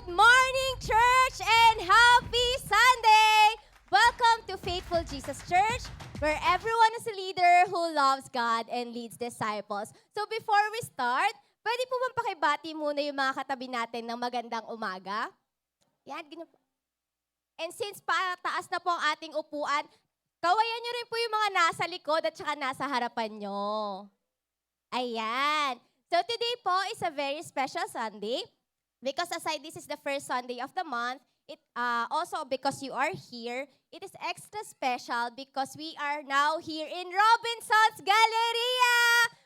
morning, church, and happy Sunday! Welcome to Faithful Jesus Church, where everyone is a leader who loves God and leads disciples. So before we start, pwede po bang pakibati muna yung mga katabi natin ng magandang umaga? Yan, ganyan po. And since pataas na po ang ating upuan, kawayan nyo rin po yung mga nasa likod at saka nasa harapan nyo. Ayan. So today po is a very special Sunday. Because aside this is the first Sunday of the month, also because you are here, it is extra special because we are now here in Robinson's Galleria.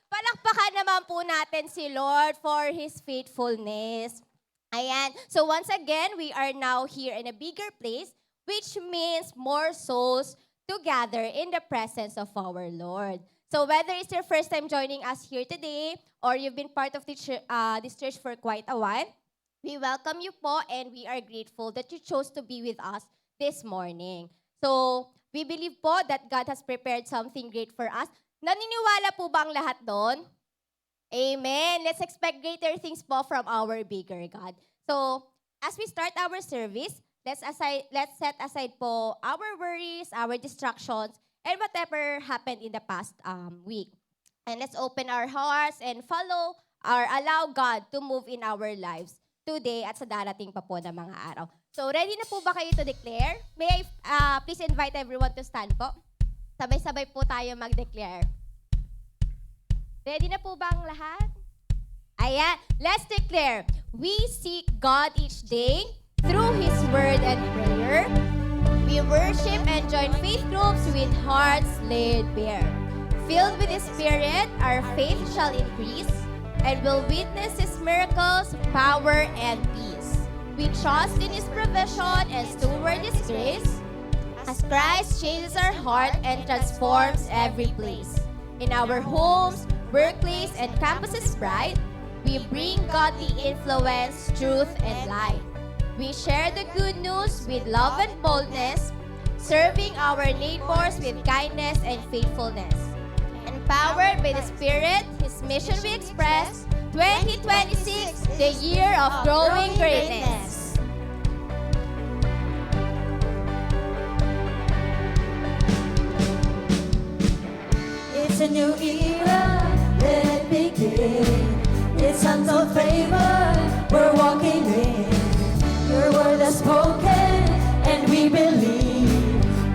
Palakpakan naman po natin si Lord for His faithfulness. Ayan. So once again, we are now here in a bigger place, which means more souls to gather in the presence of our Lord. So whether it's your first time joining us here today, or you've been part of this church for quite a while, we welcome you po and we are grateful that you chose to be with us this morning. So, we believe po that God has prepared something great for us. Naniniwala po ba ang lahat doon? Amen. Let's expect greater things po from our bigger God. So, as we start our service, let's set aside po our worries, our distractions, and whatever happened in the past week. And let's open our hearts and allow God to move in our lives today at sa darating pa po na mga araw. So, ready na po ba kayo to declare? May I please invite everyone to stand po. Sabay-sabay po tayo mag-declare. Ready na po ba ang lahat? Ayan, let's declare. We seek God each day through His Word and prayer. We worship and join faith groups with hearts laid bare. Filled with His Spirit, our faith shall increase, and will witness His miracles, power, and peace. We trust in His provision and steward His grace, as Christ changes our heart and transforms every place. In our homes, workplace, and campuses bright, we bring godly influence, truth, and light. We share the good news with love and boldness, serving our neighbors with kindness and faithfulness. Empowered by the Spirit, His mission we express, 2026, the year of growing greatness. It's a new era, let it begin. It's untold favor, we're walking in. Your word is spoken, and we believe.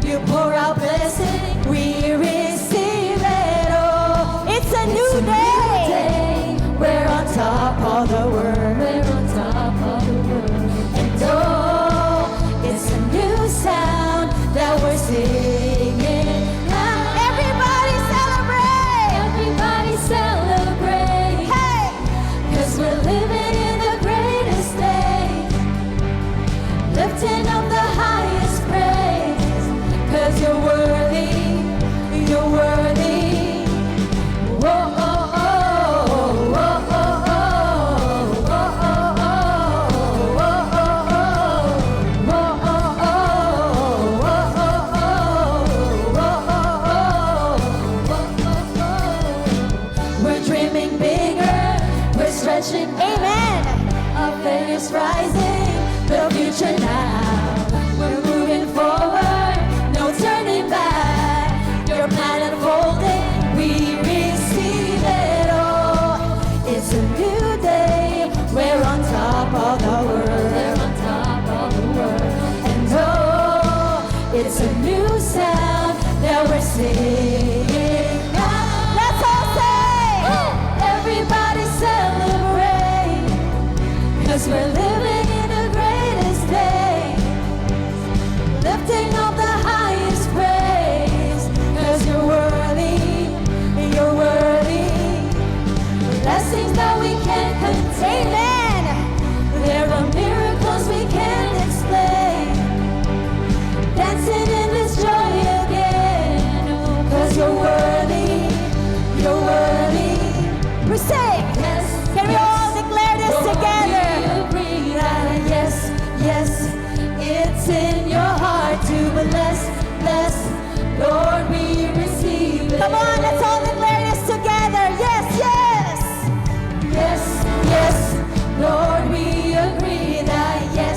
You pour out blessing, we receive it all. It's a new day. We're on top of the world. We're on top of the world. And oh, it's a new sound that we're singing. Everybody celebrate! Everybody celebrate! Hey! 'Cause we're living in the greatest day. Lifting up the highest praise. 'Cause you're worthy. You're worthy. Whoa, oh, oh, oh, oh, oh, oh, oh, we're dreaming bigger, we're stretching. Amen. Our faith is rising, the future now. We're moving forward, no turning back. Your plan unfolding, we receive it all. It's a new day, we're on top of the world. We're on top of the world. And oh, it's a new sound that we're singing. Let's all say, everybody celebrate, 'cause we're living in the greatest day. Lifting up the highest praise, 'cause you're worthy, you're worthy. Blessings that we can't contain, man. There are miracles we can't explain. Dancing in this joy again, 'cause you're worthy, you're worthy. We say, yes, can we all declare this together? We agree that yes, yes, it's in your heart to bless, bless. Lord, we receive it. Come on, let's all declare this together. Yes, yes. Yes, yes. Lord, we agree that yes.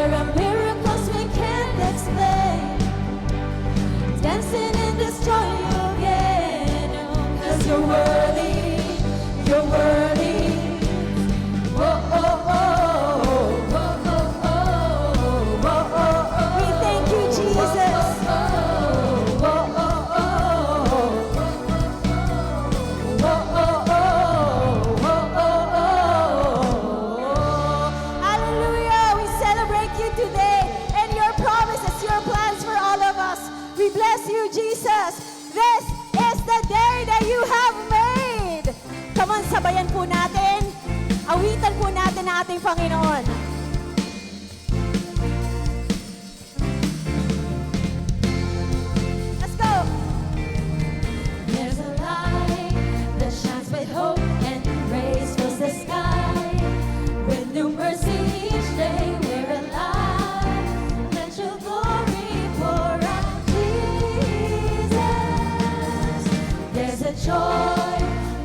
There are miracles we can't explain. Dancing in this joy you'll get. 'Cause you're worthy, you're worthy. Oh, oh, oh, oh, oh, oh, oh, oh, oh. We thank you, Jesus. Oh, oh, oh, oh, oh, oh, oh, oh. Hallelujah. We celebrate you today and your promises, your plans for all of us. We bless you, Jesus. This is the day that you have made. Come on, sabayan po natin. Awitan po natin ang ating Panginoon. Let's go. There's a light that shines with hope and grace fills the sky. With new mercy each day we're alive. Let your glory pour out, Jesus. There's a joy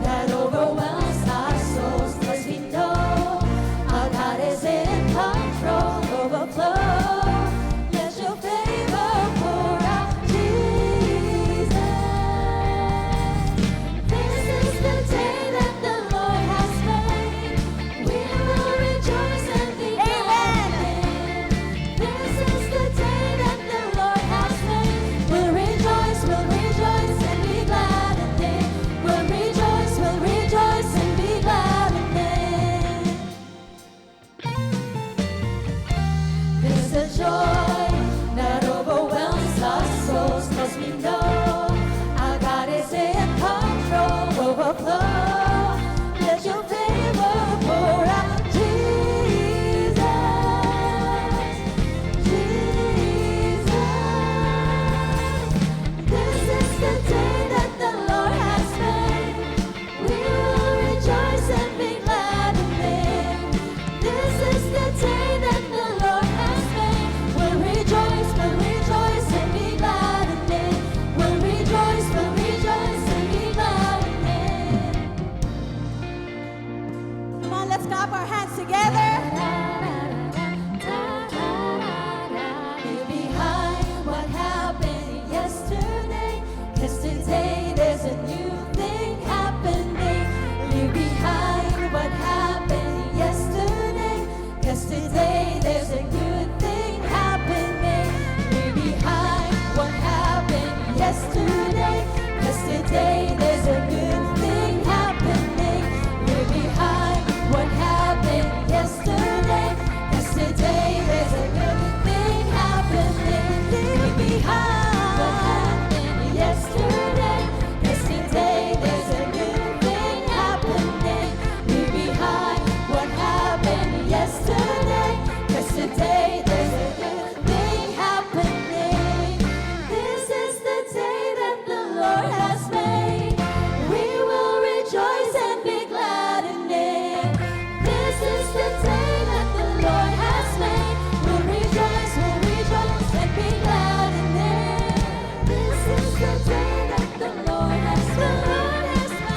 that overwhelms our souls, 'cause we know our God is in control, overflow. Let your favor pour out, Jesus. This is the day that the Lord has made. We will rejoice and be glad in it. This is the day that the Lord has made. We'll rejoice and be glad in it. We'll rejoice and be glad in it. There's a joy that overwhelms our souls, 'cause we know our God is in control, overflow. Let your favor pour out, Jesus, Jesus. This is the day that the Lord has made. We will rejoice and be glad in it. This is the day that the Lord has made. We'll rejoice and be glad in it. We'll rejoice and be glad in it. Come on, let's clap our hands together. Leave behind what happened yesterday, 'cause today there's a new thing happening. Leave behind what happened yesterday, 'cause today there's a good thing happening. Leave behind what happened yesterday, 'cause today there's a good thing happening. Leave behind what happened yesterday, 'cause today there's a good thing happening. Leave behind what happened yesterday, 'cause today there's a good thing happening. Leave behind what happened yesterday, 'cause today there's a good thing happening. This is the day that the Lord has made. We will rejoice and be glad in it. This is the day that the Lord has made. We'll rejoice and be glad in it. This is the day that the Lord has made.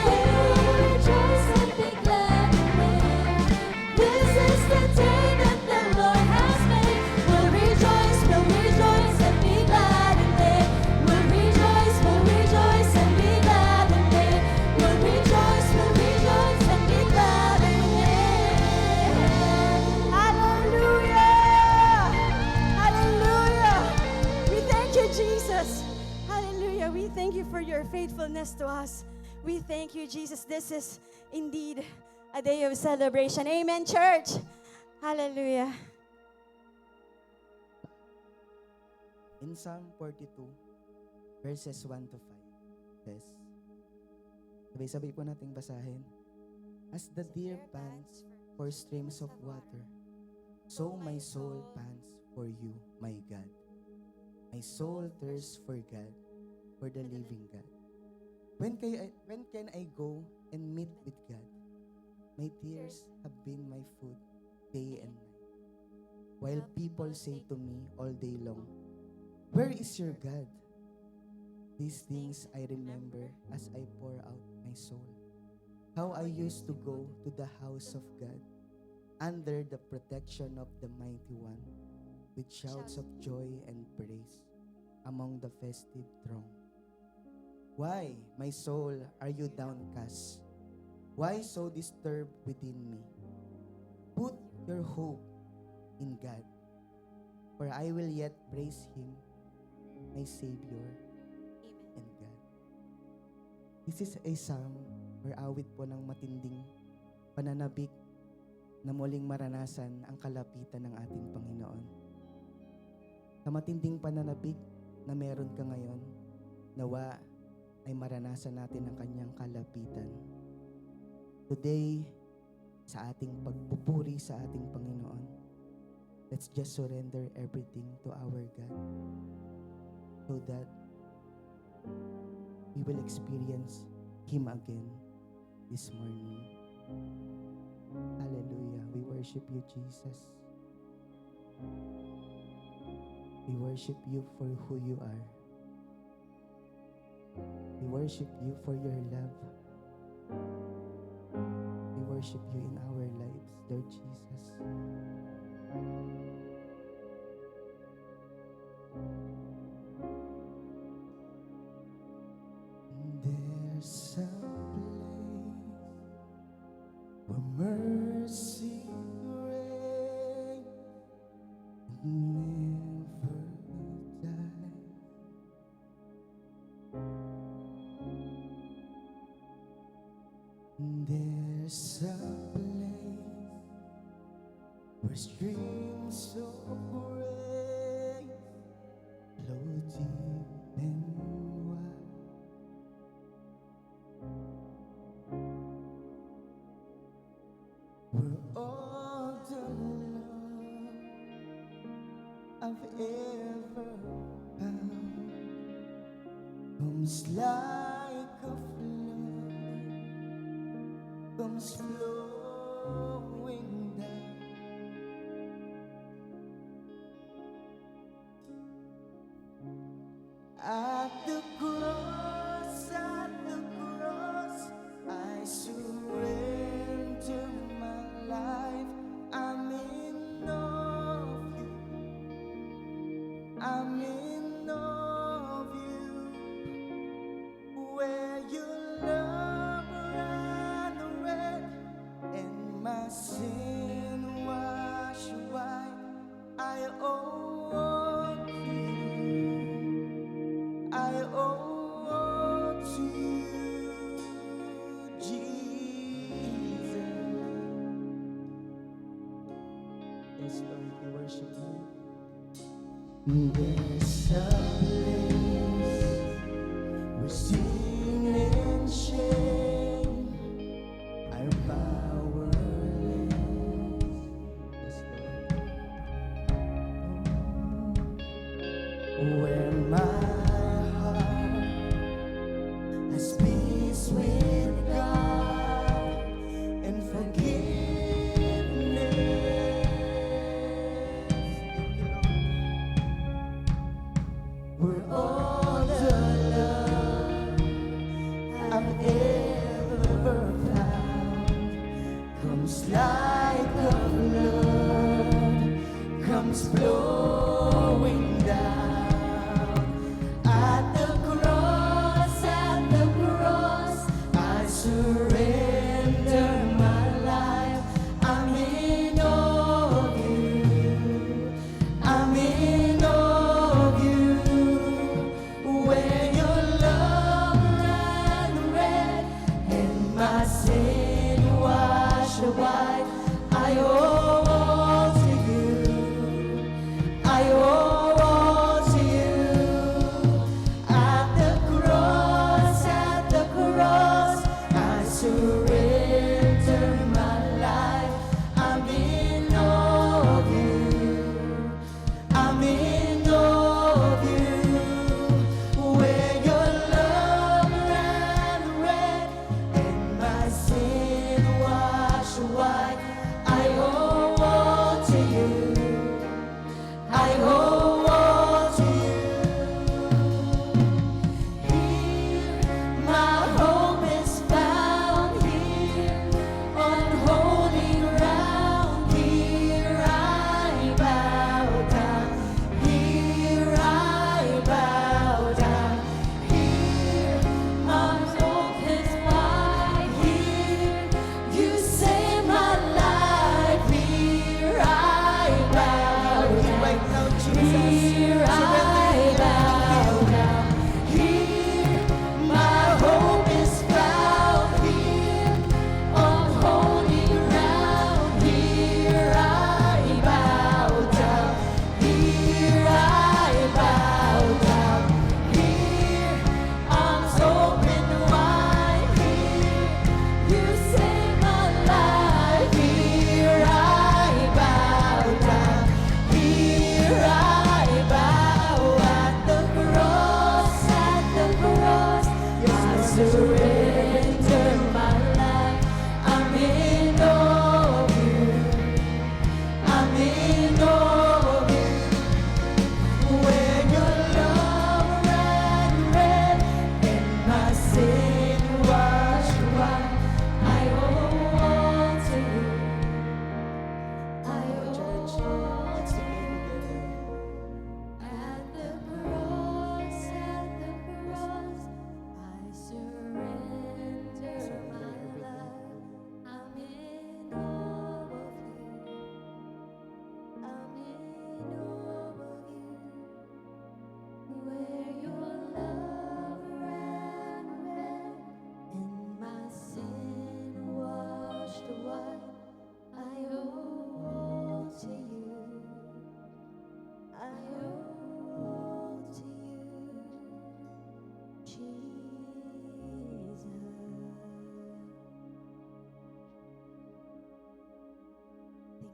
We will rejoice and be glad in it. This is the day that the Lord has made. We'll rejoice and be glad in it. We'll rejoice and be glad in it. We'll rejoice and be glad in it. Hallelujah! Hallelujah! We thank you, Jesus. Hallelujah. We thank you for your faithfulness to us. We thank you, Jesus. This is indeed a day of celebration. Amen, church. Hallelujah. In Psalm 42, verses 1 to 5, says, sabay-sabay po nating basahin. As the deer pants for streams of water, so my soul pants for you, my God. My soul thirsts for God, for the living God. When can I go and meet with God? My tears have been my food day and night, while people say to me all day long, where is your God? These things I remember as I pour out my soul. How I used to go to the house of God under the protection of the Mighty One. with shouts of joy and praise among the festive throng. Why, my soul, are you downcast? Why so disturbed within me? Put your hope in God, for I will yet praise Him, my Savior and God. This is a psalm or awit po ng matinding pananabik na muling maranasan ang kalapitan ng ating Panginoon. Sa matinding pananabik na meron ka ngayon, nawa ay maranasan natin ang kanyang kalapitan. Today, sa ating pagpupuri sa ating Panginoon, let's just surrender everything to our God so that we will experience Him again this morning. Hallelujah. We worship you, Jesus. We worship you for who you are. We worship you for your love. We worship you in our lives, Lord Jesus. There's a place where mercy reigns and never dies. There's a place where streams of grace flow deep and wide. Where all the love I've ever found comes like a flood, comes flowing down. At the cross, I surrender my life. I'm in awe of you. I'm in awe of you. Where your love ran red and my sin washed white. I owe to you. I owe to you, Jesus. Yes, Lord, we worship you. There's a place where sin and shame are powerless. Yes, Lord. Where my heart has peace with God and forgiveness. Where all the love I've ever found comes like a flood, comes flowing down. At the cross, I surrender my life. I'm in awe of you. I'm in awe of you. Where your love ran red and my sin washed white. I owe all to you. I owe all to you. At the cross, I surrender my life. I'm in awe of you. I'm in awe of you. Where your love ran red and my sin washed white. I owe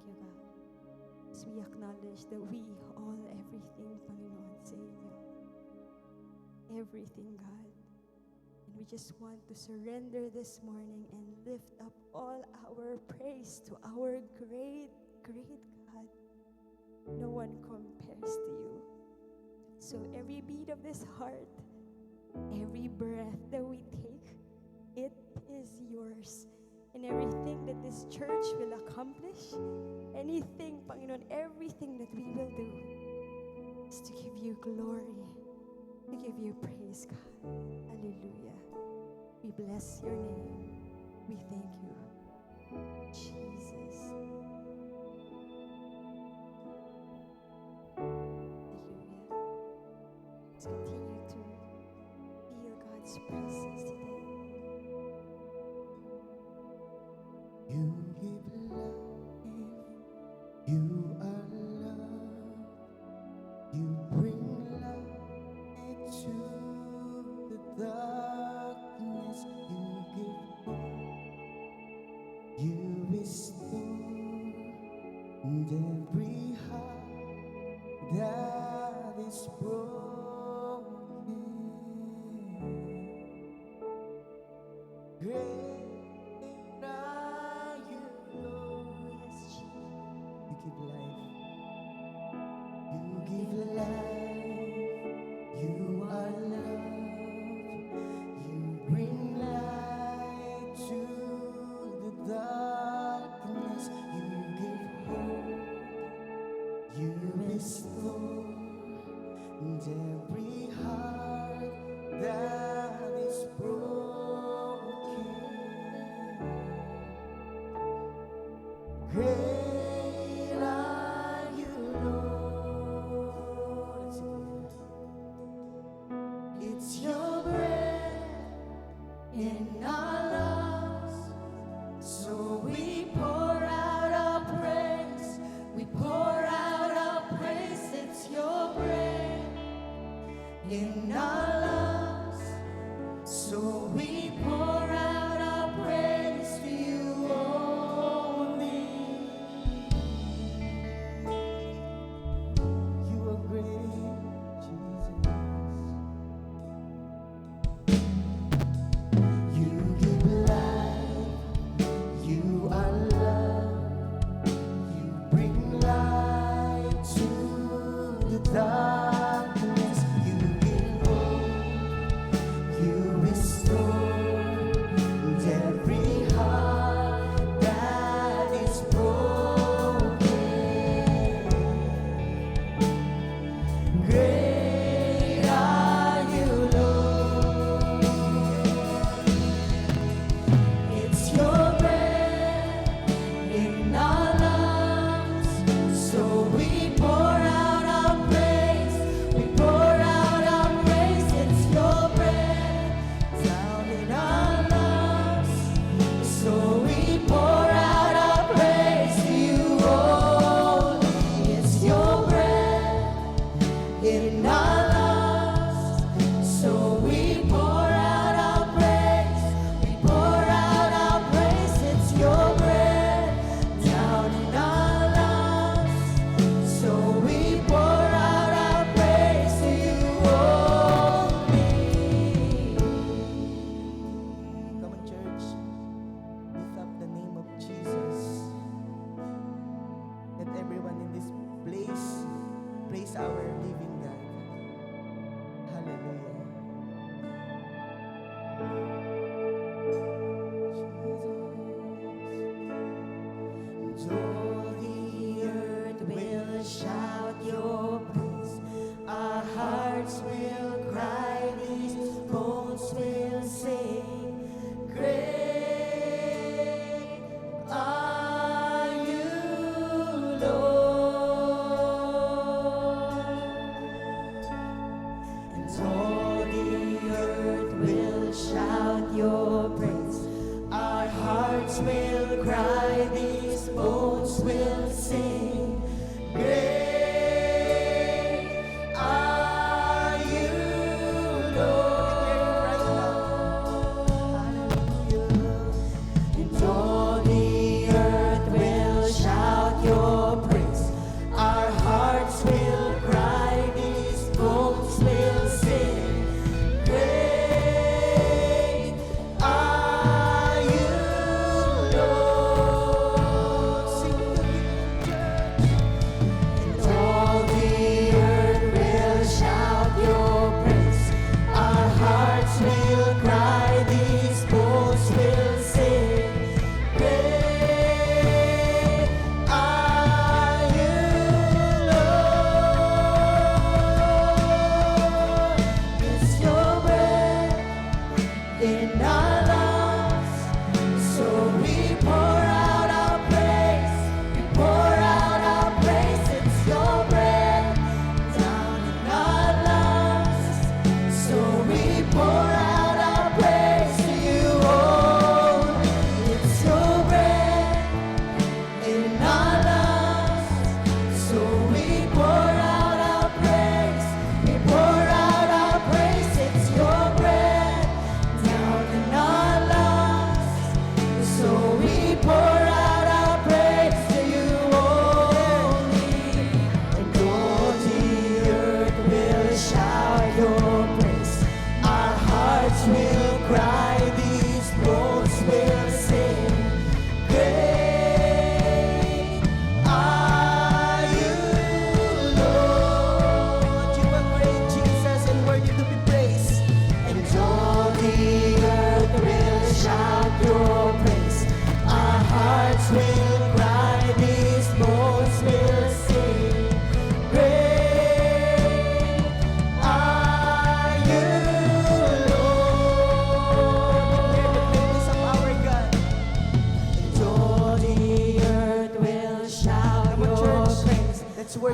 you, God. As we acknowledge that we all, everything, Panginoon, sa inyo. Everything, God. And we just want to surrender this morning and lift up all our praise to our great, great God. No one compares to you. So every beat of this heart, every breath that we take, it is yours. And everything that this church will accomplish, anything, Panginoon, everything that we will do is to give you glory, to give you praise, God. Hallelujah. We bless your name. We thank you, Jesus. Hallelujah. Let's continue to feel God's presence today. You give life, you are love, you bring light to the darkness, you give hope, you restore every heart that is broken. Great are you, Lord. Yes, Jesus. You give life. You give life. You are love. You bring light to the darkness. You give hope. You restore every heart that is broken. Great are you, Lord. It's your breath in our lungs, so we pour out our praise. We pour out our praise. It's your breath in our lungs, so we pour out our praise to you only. You are great, Jesus. You give life, you are love, you bring light to the darkness, you give hope, you restore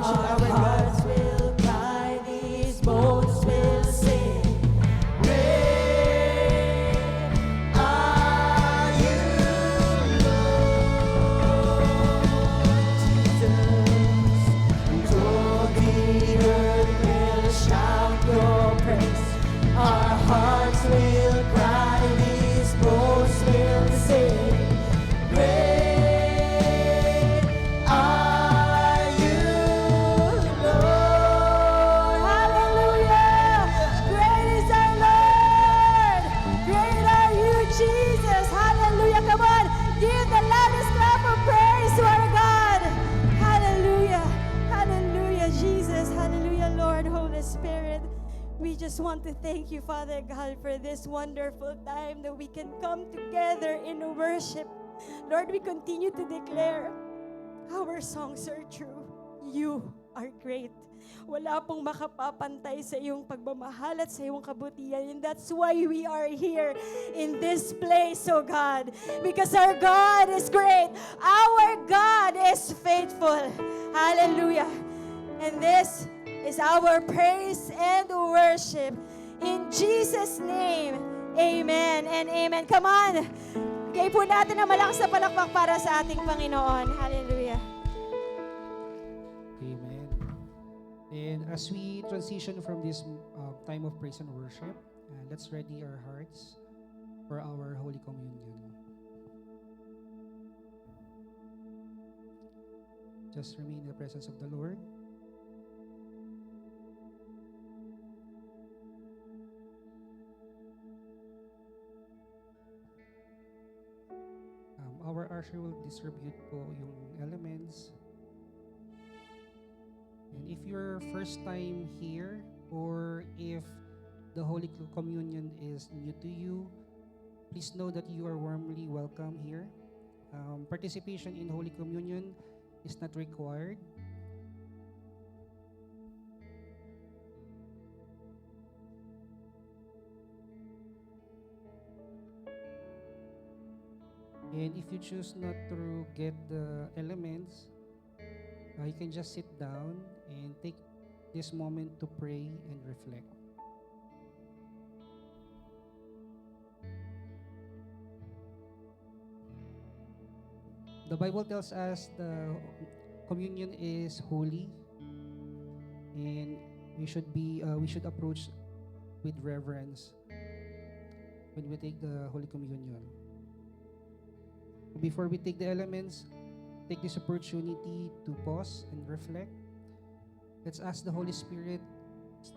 worship Our our God. hearts will cry, these bones will sing. Great are you, Jesus. All the earth will shout your praise. Our hearts will cry, these bones will sing. Great are you, Lord. Hallelujah. Great is our Lord. Great are you, Jesus. Hallelujah. Come on. Give the loudest clap of praise to our God. Hallelujah. Hallelujah, Jesus. Hallelujah, Lord, Holy Spirit. We just want to thank you, Father God, for this wonderful time that we can come together in worship. Lord, we continue to declare our songs are true. You are great. Wala pong makapapantay sa iyong pagmamahal at sa iyong kabutihan. And that's why we are here in this place, oh God. Because our God is great. Our God is faithful. Hallelujah. And this is our praise and worship. In Jesus' name, amen and amen. Come on. Bigay po natin ang malakas na palakpak para sa ating Panginoon. Hallelujah. Amen. And as we transition from this time of praise and worship, let's ready our hearts for our Holy Communion. Just remain in the presence of the Lord. Our usher will distribute po yung elements. And if you're first time here, or if the Holy Communion is new to you, please know that you are warmly welcome here. Participation in Holy Communion is not required. And if you choose not to get the elements, you can just sit down and take this moment to pray and reflect. The Bible tells us the communion is holy, and we should approach with reverence when we take the Holy Communion. Before we take the elements, take this opportunity to pause and reflect. Let's ask the Holy Spirit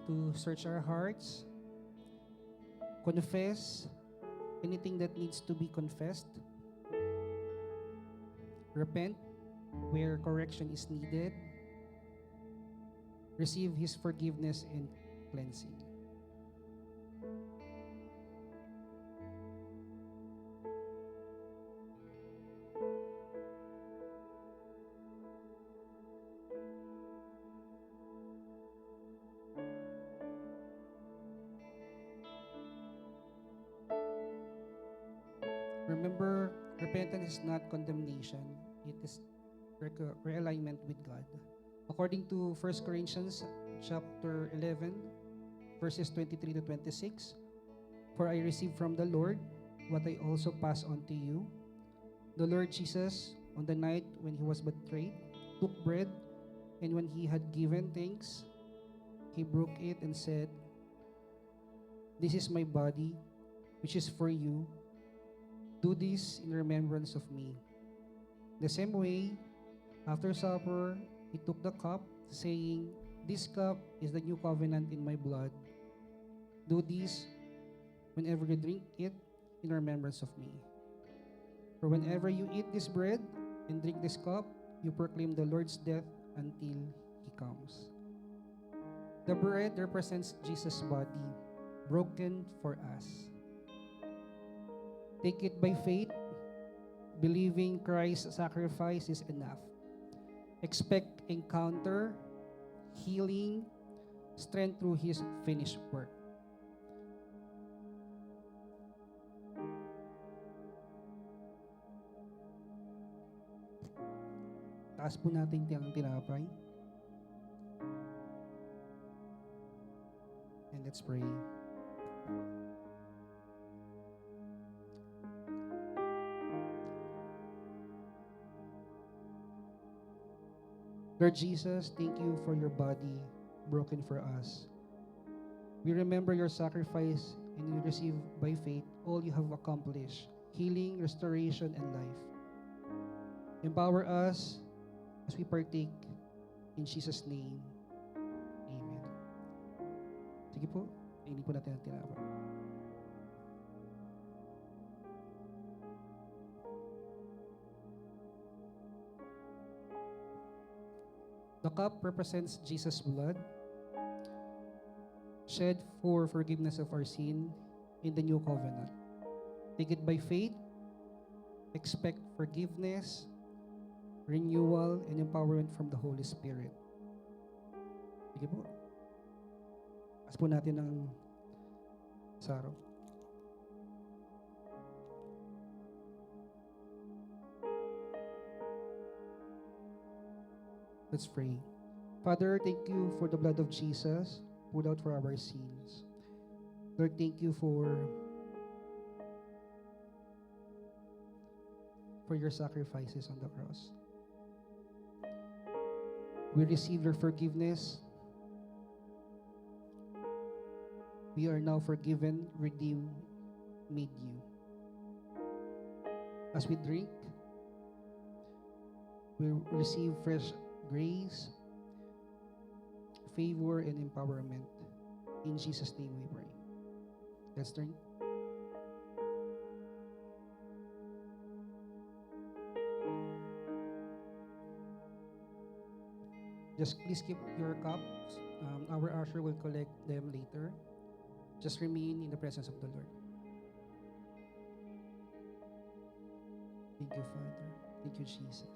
to search our hearts, confess anything that needs to be confessed, repent where correction is needed, receive His forgiveness and cleansing. Remember, repentance is not condemnation. It is realignment with God. According to 1 Corinthians chapter 11, verses 23 to 26, for I received from the Lord what I also pass on to you. The Lord Jesus, on the night when He was betrayed, took bread, and when He had given thanks, He broke it and said, "This is my body, which is for you. Do this in remembrance of me." The same way, after supper, He took the cup, saying, "This cup is the new covenant in my blood. Do this whenever you drink it in remembrance of me. For whenever you eat this bread and drink this cup, you proclaim the Lord's death until He comes." The bread represents Jesus' body, broken for us. Take it by faith, believing Christ's sacrifice is enough. Expect encounter, healing, strength through His finished work. Taas po natin ang tinapay. Let's pray. Lord Jesus, thank you for your body broken for us. We remember your sacrifice and we receive by faith all you have accomplished, healing, restoration, and life. Empower us as we partake in Jesus' name. Amen. Sige po, kainin po natin ang tinapay. The cup represents Jesus' blood, shed for forgiveness of our sin in the new covenant. Take it by faith, expect forgiveness, renewal, and empowerment from the Holy Spirit. Sige po. As po natin ng saro. Let's pray. Father, thank you for the blood of Jesus poured out for our sins. Lord, thank you for your sacrifices on the cross. We receive your forgiveness. We are now forgiven, redeemed, made new. As we drink, we receive fresh grace, favor, and empowerment. In Jesus' name we pray. Let's turn. Just please keep your cups. Our usher will collect them later. Just remain in the presence of the Lord. Thank you, Father. Thank you, Jesus.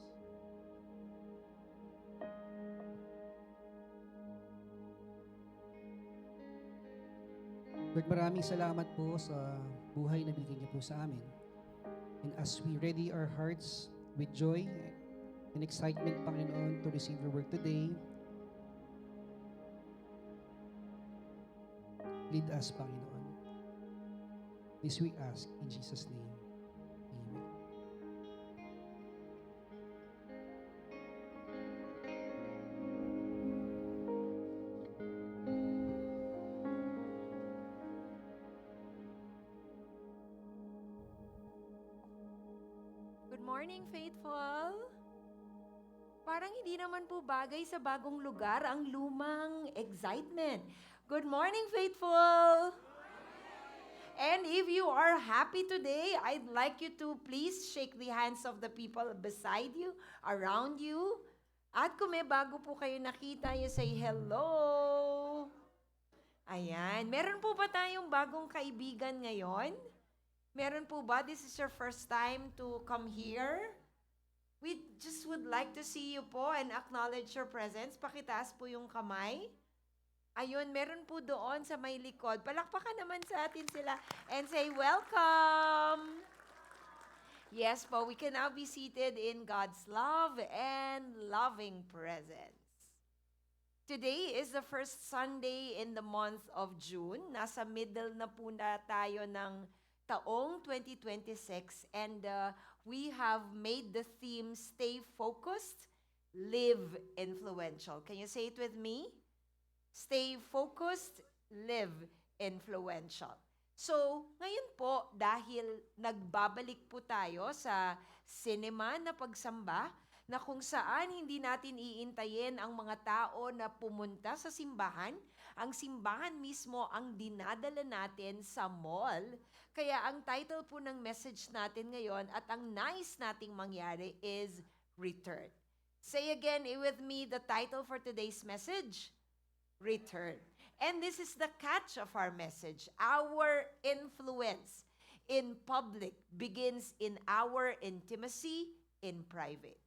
Lord, maraming salamat po sa buhay na binigay niyo po sa amin. And as we ready our hearts with joy and excitement, Panginoon, to receive your word today, lead us, Panginoon. This we ask in Jesus' name. Amen. Good morning, Faithful! Parang hindi naman po bagay sa bagong lugar ang lumang excitement. Good morning, Faithful! And if you are happy today, I'd like you to please shake the hands of the people beside you, around you. At kung may bago po kayo nakita, you say hello. Ayan. Meron po ba tayong bagong kaibigan ngayon? Meron po ba? This is your first time to come here? We just would like to see you po and acknowledge your presence. Pakitaas po yung kamay. Ayun, meron po doon sa may likod. Palakpakan naman sa atin sila and say, welcome! Yes po, we can now be seated in God's love and loving presence. Today is the first Sunday in the month of June. Nasa middle na po na tayo ng taong 2026 and we have made the theme Stay Focused, Live Influential. Can you say it with me? Stay focused, live influential. So, ngayon po, dahil nagbabalik po tayo sa cinema na pagsamba, na kung saan hindi natin iintayin ang mga tao na pumunta sa simbahan, ang simbahan mismo ang dinadala natin sa mall. Kaya ang title po ng message natin ngayon at ang nais nating mangyari is Return. Say again with me the title for today's message. Return. And this is the catch of our message. Our influence in public begins in our intimacy in private.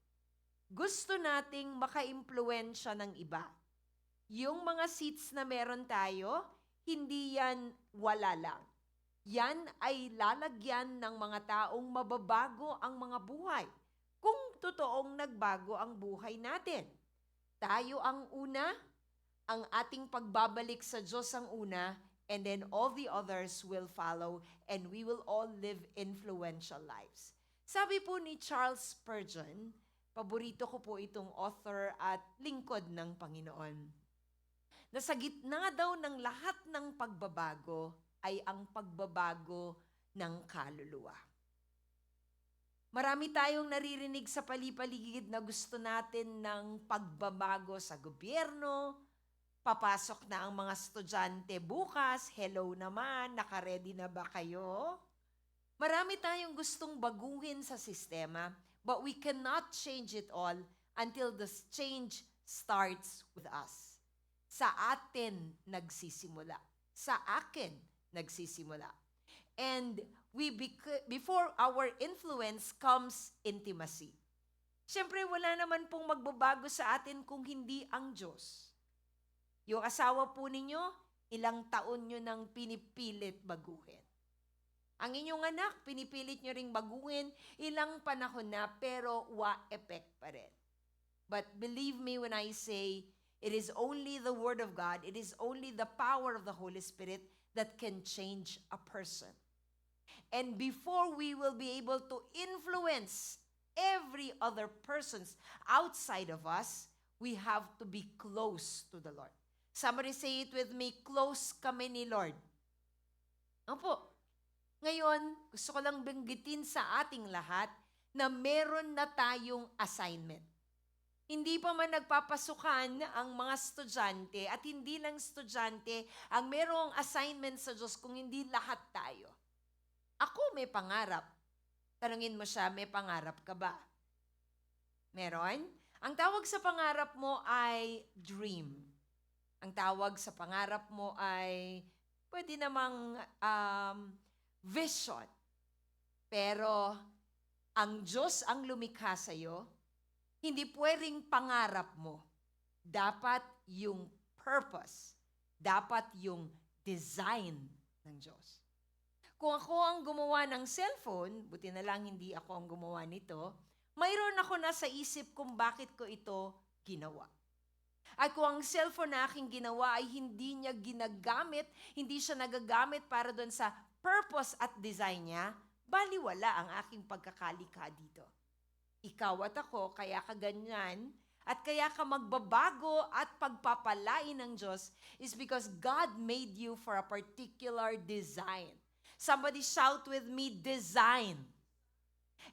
Gusto nating maka-impluwensya ng iba. Yung mga seats na meron tayo, hindi yan wala lang. Yan ay lalagyan ng mga taong mababago ang mga buhay. Kung totoong nagbago ang buhay natin. Tayo ang una, ang ating pagbabalik sa Diyos ang una, and then all the others will follow, and we will all live influential lives. Sabi po ni Charles Spurgeon, paborito ko po itong author at lingkod ng Panginoon, na sa gitna daw ng lahat ng pagbabago ay ang pagbabago ng kaluluwa. Marami tayong naririnig sa palipaligid na gusto natin ng pagbabago sa gobyerno. Papasok na ang mga estudyante bukas. Hello naman, nakaredy na ba kayo? Marami tayong gustong baguhin sa sistema, but we cannot change it all until the change starts with us. Sa atin nagsisimula. Sa akin nagsisimula. And before our influence comes intimacy. Siyempre, wala naman pong magbabago sa atin kung hindi ang Diyos. Yung asawa po ninyo, ilang taon nyo nang pinipilit baguhin. Ang inyong anak, pinipilit nyo ring baguhin, ilang panahon na, pero wa-effect pa rin. But believe me when I say, it is only the Word of God, it is only the power of the Holy Spirit that can change a person. And before we will be able to influence every other persons outside of us, we have to be close to the Lord. Somebody say it with me, close kami ni Lord. Opo. Ngayon, gusto ko lang banggitin sa ating lahat na meron na tayong assignment. Hindi pa man nagpapasukan ang mga estudyante at hindi lang estudyante ang merong assignment sa Diyos kung hindi lahat tayo. Ako may pangarap. Tanungin mo siya, may pangarap ka ba? Meron? Ang tawag sa pangarap mo ay dream. Ang tawag sa pangarap mo ay pwede namang vision. Pero ang Diyos ang lumikha sa'yo, hindi pwedeng pangarap mo. Dapat yung purpose. Dapat yung design ng Diyos. Kung ako ang gumawa ng cellphone, buti na lang hindi ako ang gumawa nito, mayroon ako na sa isip kung bakit ko ito ginawa. At kung ang cellphone na aking ginawa ay hindi niya ginagamit, hindi siya nagagamit para doon sa purpose at design niya, baliwala ang aking pagkakalikha dito. Ikaw at ako, kaya ka ganyan, at kaya ka magbabago at pagpapalain ng Diyos is because God made you for a particular design. Somebody shout with me, design.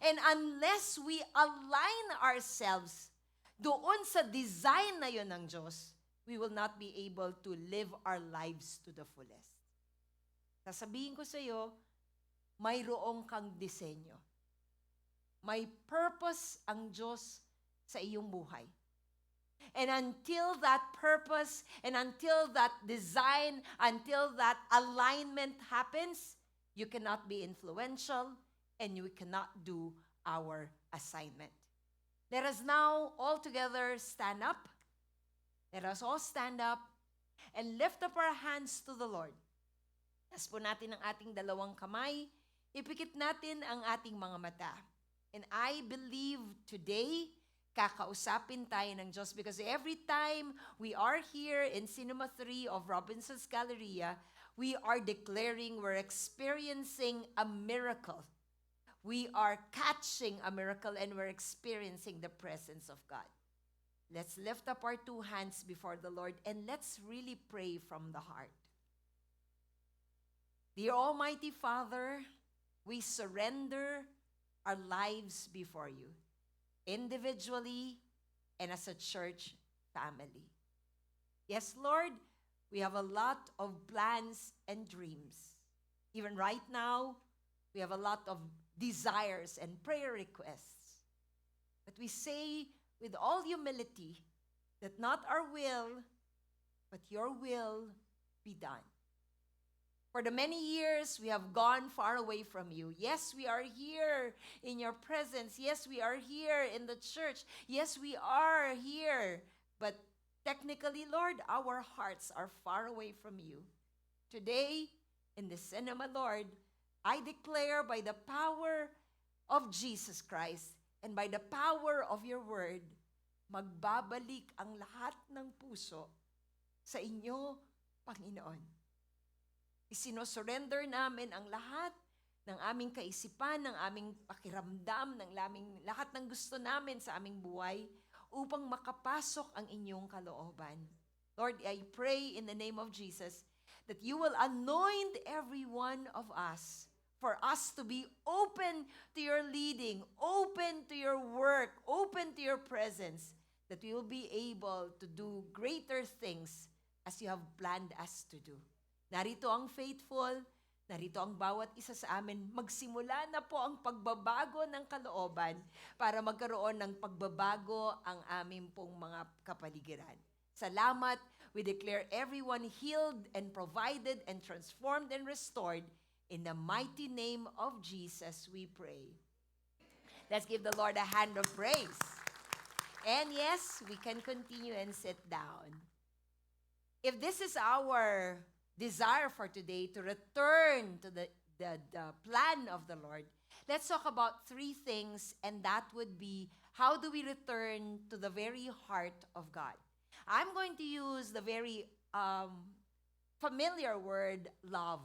And unless we align ourselves doon sa design na yon ng Diyos, we will not be able to live our lives to the fullest. Sasabihin ko sa iyo, mayroong kang disenyo. May purpose ang Diyos sa iyong buhay. And until that purpose, and until that design, until that alignment happens, you cannot be influential, and you cannot do our assignment. Let us now all together stand up. Let us all stand up and lift up our hands to the Lord. Tas po natin ang ating dalawang kamay. Ipikit natin ang ating mga mata. And I believe today, kakausapin tayo ng Diyos because every time we are here in Cinema 3 of Robinson's Galleria, we are declaring we're experiencing a miracle. We are catching a miracle and we're experiencing the presence of God. Let's lift up our two hands before the Lord and let's really pray from the heart. Dear Almighty Father, we surrender our lives before you, individually and as a church family. Yes, Lord, we have a lot of plans and dreams. Even right now, we have a lot of desires and prayer requests. But we say with all humility that not our will, but your will be done. For the many years we have gone far away from you. Yes, we are here in your presence. Yes, we are here in the church. Yes, we are here. But technically, Lord, our hearts are far away from you. Today, in the cinema, Lord, I declare by the power of Jesus Christ and by the power of your word, magbabalik ang lahat ng puso sa inyo, Panginoon. Isinosurrender namin ang lahat ng aming kaisipan, ng aming pakiramdam, lahat ng gusto namin sa aming buhay upang makapasok ang inyong kalooban. Lord, I pray in the name of Jesus that you will anoint every one of us for us to be open to your leading, open to your work, open to your presence, that we will be able to do greater things as you have planned us to do. Narito ang faithful, narito ang bawat isa sa amin. Magsimula na po ang pagbabago ng kalooban para magkaroon ng pagbabago ang aming pong mga kapaligiran. Salamat. We declare everyone healed and provided and transformed and restored. In the mighty name of Jesus, we pray. Let's give the Lord a hand of praise. And yes, we can continue and sit down. If this is our desire for today to return to the plan of the Lord, let's talk about three things, and that would be, how do we return to the very heart of God? I'm going to use the very familiar word, love.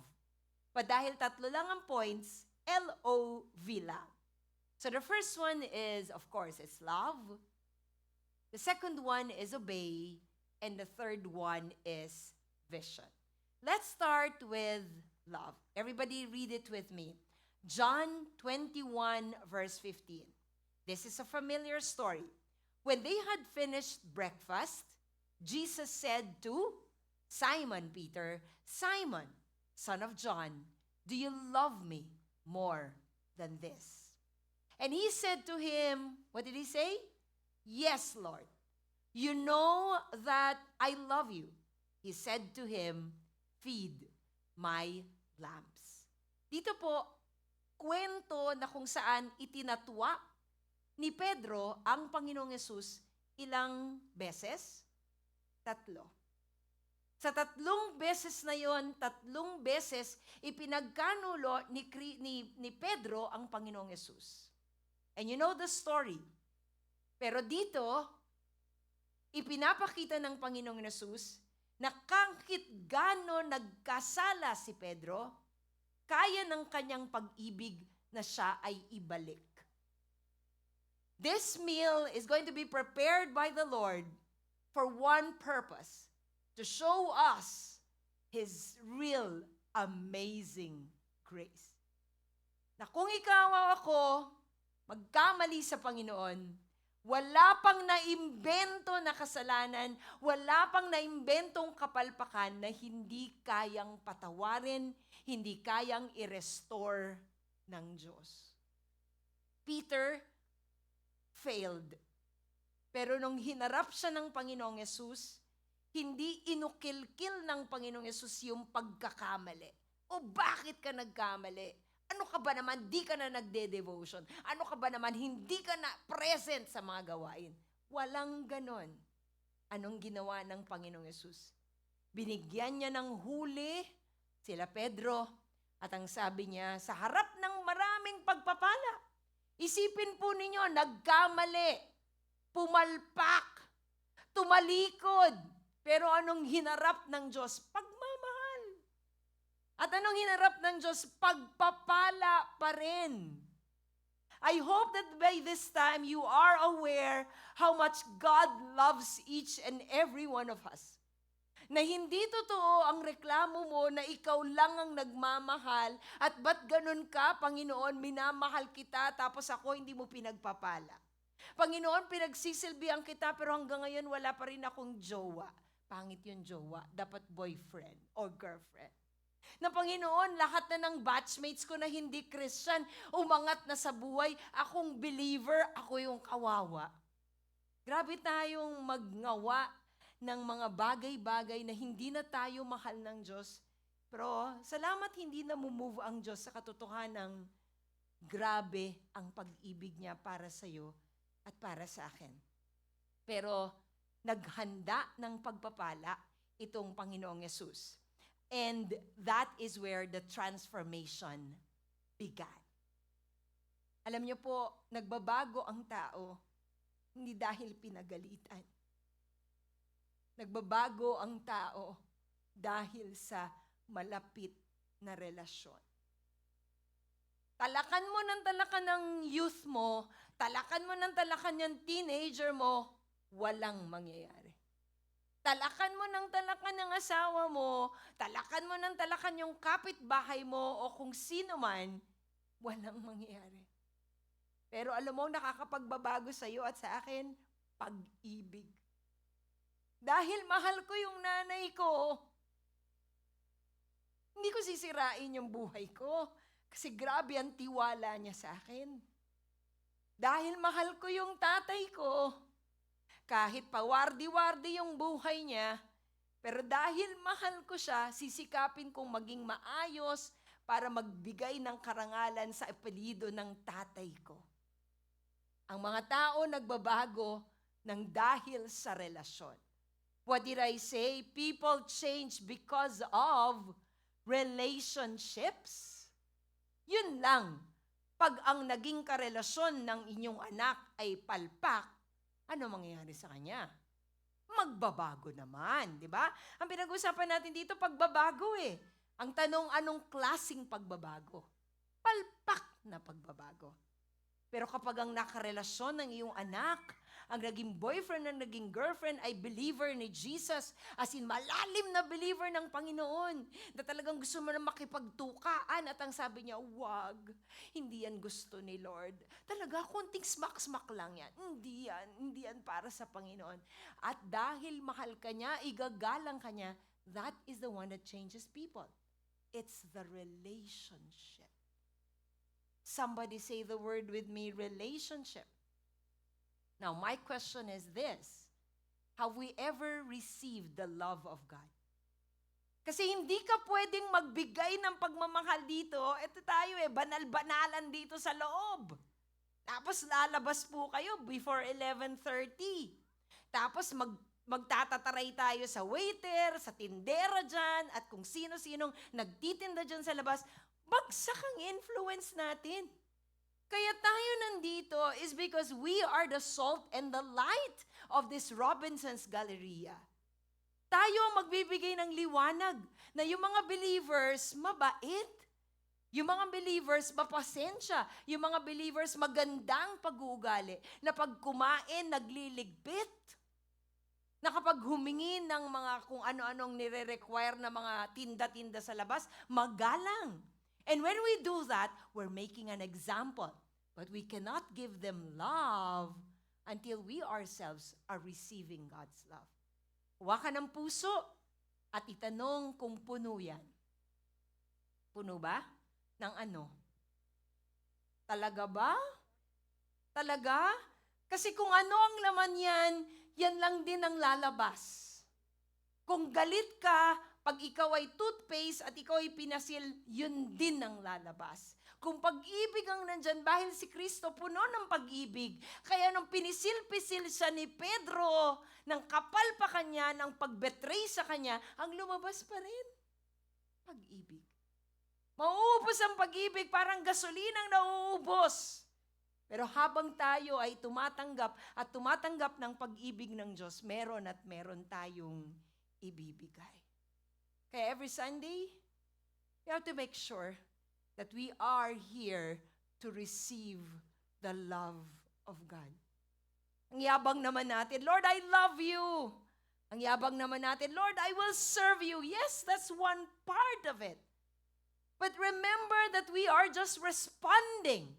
But dahil tatlo lang ang points, L-O-V lang. So the first one is, of course, it's love. The second one is obey. And the third one is vision. Let's start with love. Everybody read it with me. John 21 verse 15. This is a familiar story. When they had finished breakfast, Jesus said to Simon Peter, "Simon, son of John, do you love me more than this?" And he said to him, what did he say? "Yes, Lord. You know that I love you." He said to him, "Feed my lambs." Dito po, kwento na kung saan itinatwa ni Pedro ang Panginoong Yesus ilang beses? 3. Sa 3 beses na yon, 3 beses ipinagkanulo ni Pedro ang Panginoong Yesus. And you know the story. Pero dito, ipinapakita ng Panginoong Yesus na kahit gaano nagkasala si Pedro, kaya ng kanyang pag-ibig na siya ay ibalik. This meal is going to be prepared by the Lord for one purpose, to show us His real amazing grace. Na kung ikaw o ako magkamali sa Panginoon, wala pang naimbento na kasalanan, wala pang naimbentong kapalpakan na hindi kayang patawarin, hindi kayang i-restore ng Diyos. Peter failed. Pero nung hinarap siya ng Panginoong Yesus, hindi inukilkil ng Panginoong Yesus yung pagkakamali. O bakit ka nagkamali? Ano ka ba naman, di ka na nagde-devotion? Ano ka ba naman, hindi ka na present sa mga gawain? Walang ganon. Anong ginawa ng Panginoong Yesus? Binigyan niya ng huli sila Pedro, at ang sabi niya, sa harap ng maraming pagpapala, isipin po ninyo, nagkamali, pumalpak, tumalikod, pero anong hinarap ng Diyos? Pagmamahal. At anong hinarap ng Diyos? Pagpapala pa rin. I hope that by this time you are aware how much God loves each and every one of us. Na hindi totoo ang reklamo mo na ikaw lang ang nagmamahal at ba't ganun ka, Panginoon, minamahal kita tapos ako hindi mo pinagpapala. Panginoon, pinagsisilbihan kita pero hanggang ngayon wala pa rin akong jowa. Pangit yung jowa, dapat boyfriend or girlfriend. Na Panginoon, lahat na ng batchmates ko na hindi Christian, umangat na sa buhay, akong believer, ako yung kawawa. Grabe tayong magngawa ng mga bagay-bagay na hindi na tayo mahal ng Diyos. Pero salamat hindi na move ang Diyos sa katotohanan ng grabe ang pag-ibig niya para sa iyo at para sa akin. Pero naghanda ng pagpapala itong Panginoong Yesus. And that is where the transformation began. Alam niyo po, nagbabago ang tao hindi dahil pinagalitan. Nagbabago ang tao dahil sa malapit na relasyon. Talakan mo ng talakan ng youth mo, talakan mo ng talakan yung teenager mo, walang mangyayari. Talakan mo ng talakan ng asawa mo, talakan mo ng talakan yung kapitbahay mo o kung sino man, walang mangyayari. Pero alam mo, nakakapagbabago sa iyo at sa akin, pag-ibig. Dahil mahal ko yung nanay ko, hindi ko sisirain yung buhay ko. Kasi grabe ang tiwala niya sa akin. Dahil mahal ko yung tatay ko, kahit pawardi-wardi yung buhay niya, pero dahil mahal ko siya, sisikapin kong maging maayos para magbigay ng karangalan sa apelyido ng tatay ko. Ang mga tao nagbabago ng dahil sa relasyon. What did I say? People change because of relationships. Yun lang. Pag ang naging karelasyon ng inyong anak ay palpak, ano mangyayari sa kanya? Magbabago naman, di ba? Ang pinag-usapan natin dito, pagbabago eh. Ang tanong, anong klaseng pagbabago? Palpak na pagbabago. Pero kapag ang nakarelasyon ng iyong anak, ang naging boyfriend ang naging girlfriend ay believer ni Jesus, as in malalim na believer ng Panginoon, na talagang gusto mo na makipagtukaan at ang sabi niya, wag, hindi yan gusto ni Lord. Talaga, konting smack-smack lang yan. Hindi yan para sa Panginoon. At dahil mahal ka niya, igagalang ka niya, that is the one that changes people. It's the relationship. Somebody say the word with me, relationship. Now, my question is this. Have we ever received the love of God? Kasi hindi ka pwedeng magbigay ng pagmamahal dito. Ito tayo banal-banalan dito sa loob. Tapos lalabas po kayo before 11:30. Tapos magtatataray tayo sa waiter, sa tindera dyan, at kung sino-sinong nagtitinda dyan sa labas. Bagsak ang influence natin. Kaya tayo nandito is because we are the salt and the light of this Robinson's Galleria. Tayo ang magbibigay ng liwanag na yung mga believers mabait. Yung mga believers mapasensya. Yung mga believers magandang pag-uugali. Na pag kumain, nagliligpit. Na kapag humingi ng mga kung ano-anong nire-require na mga tinda-tinda sa labas, magalang. And when we do that, we're making an example. But we cannot give them love until we ourselves are receiving God's love. Huwa ka ng puso at itanong kung puno yan. Puno ba? Ng ano? Talaga ba? Talaga? Kasi kung ano ang laman yan, yan lang din ang lalabas. Kung galit ka, pag ikaw ay toothpaste at ikaw ay pinasil, yun din ang lalabas. Kung pag-ibig ang nandyan, dahil si Kristo puno ng pag-ibig, kaya nung pinisil-pisil siya ni Pedro, nang kapal pa kanya, ng pag-betray sa kanya, ang lumabas pa rin, pag-ibig. Mauubos ang pag-ibig, parang gasolinang nauubos. Pero habang tayo ay tumatanggap ng pag-ibig ng Diyos, meron at meron tayong ibibigay. Kaya every Sunday, we have to make sure that we are here to receive the love of God. Ang yabang naman natin, Lord, I love you. Ang yabang naman natin, Lord, I will serve you. Yes, that's one part of it. But remember that we are just responding.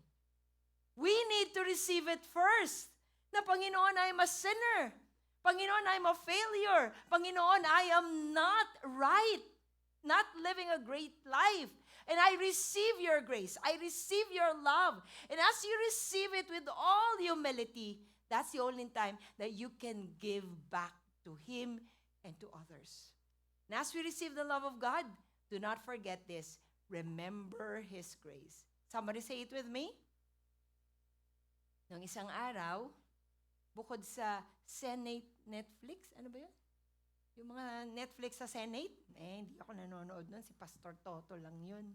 We need to receive it first. Na Panginoon, I am a sinner. Panginoon, I'm a failure. Panginoon, I am not right. Not living a great life. And I receive your grace. I receive your love. And as you receive it with all humility, that's the only time that you can give back to Him and to others. And as we receive the love of God, do not forget this. Remember His grace. Somebody say it with me. Nung isang araw, bukod sa Senate Netflix, ano ba yun? Yung mga Netflix sa Senate, hindi ako nanonood nun, si Pastor Toto lang yun.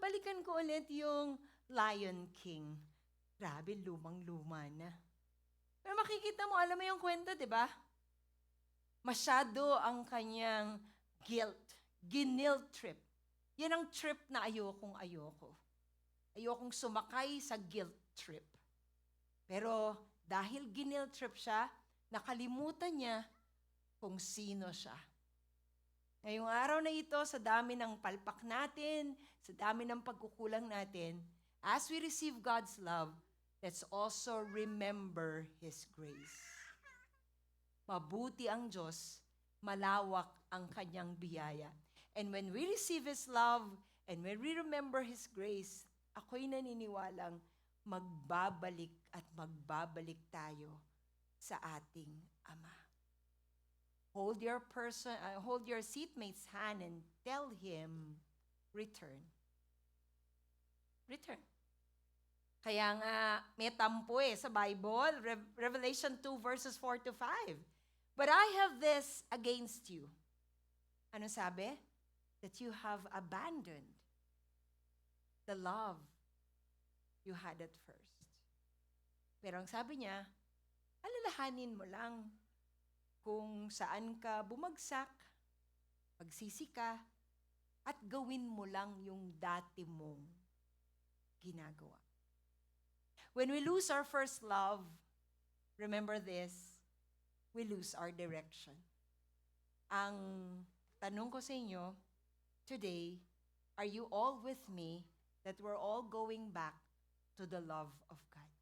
Balikan ko ulit yung Lion King. Grabe, lumang-luma na. Pero makikita mo, alam mo yung kwento, di ba? Masyado ang kanyang guilt, guilt trip. Yan ang trip na ayokong. Ayokong sumakay sa guilt trip. Pero dahil guilt trip siya, nakalimutan niya kung sino siya. Ngayong araw na ito, sa dami ng palpak natin, sa dami ng pagkukulang natin, as we receive God's love, let's also remember His grace. Mabuti ang Diyos, malawak ang kanyang biyaya. And when we receive His love, and when we remember His grace, ako'y naniniwalang magbabalik at magbabalik tayo sa ating Ama. Hold your seatmate's hand and tell him, return. Return. Kaya nga, may tampo sa Bible, Revelation 2 verses 4 to 5. But I have this against you. Ano sabi? That you have abandoned the love you had at first. Pero ang sabi niya, alalahanin mo lang kung saan ka bumagsak, magsisi ka, at gawin mo lang yung dati mong ginagawa. When we lose our first love, remember this, we lose our direction. Ang tanong ko sa inyo, today, are you all with me that we're all going back to the love of God?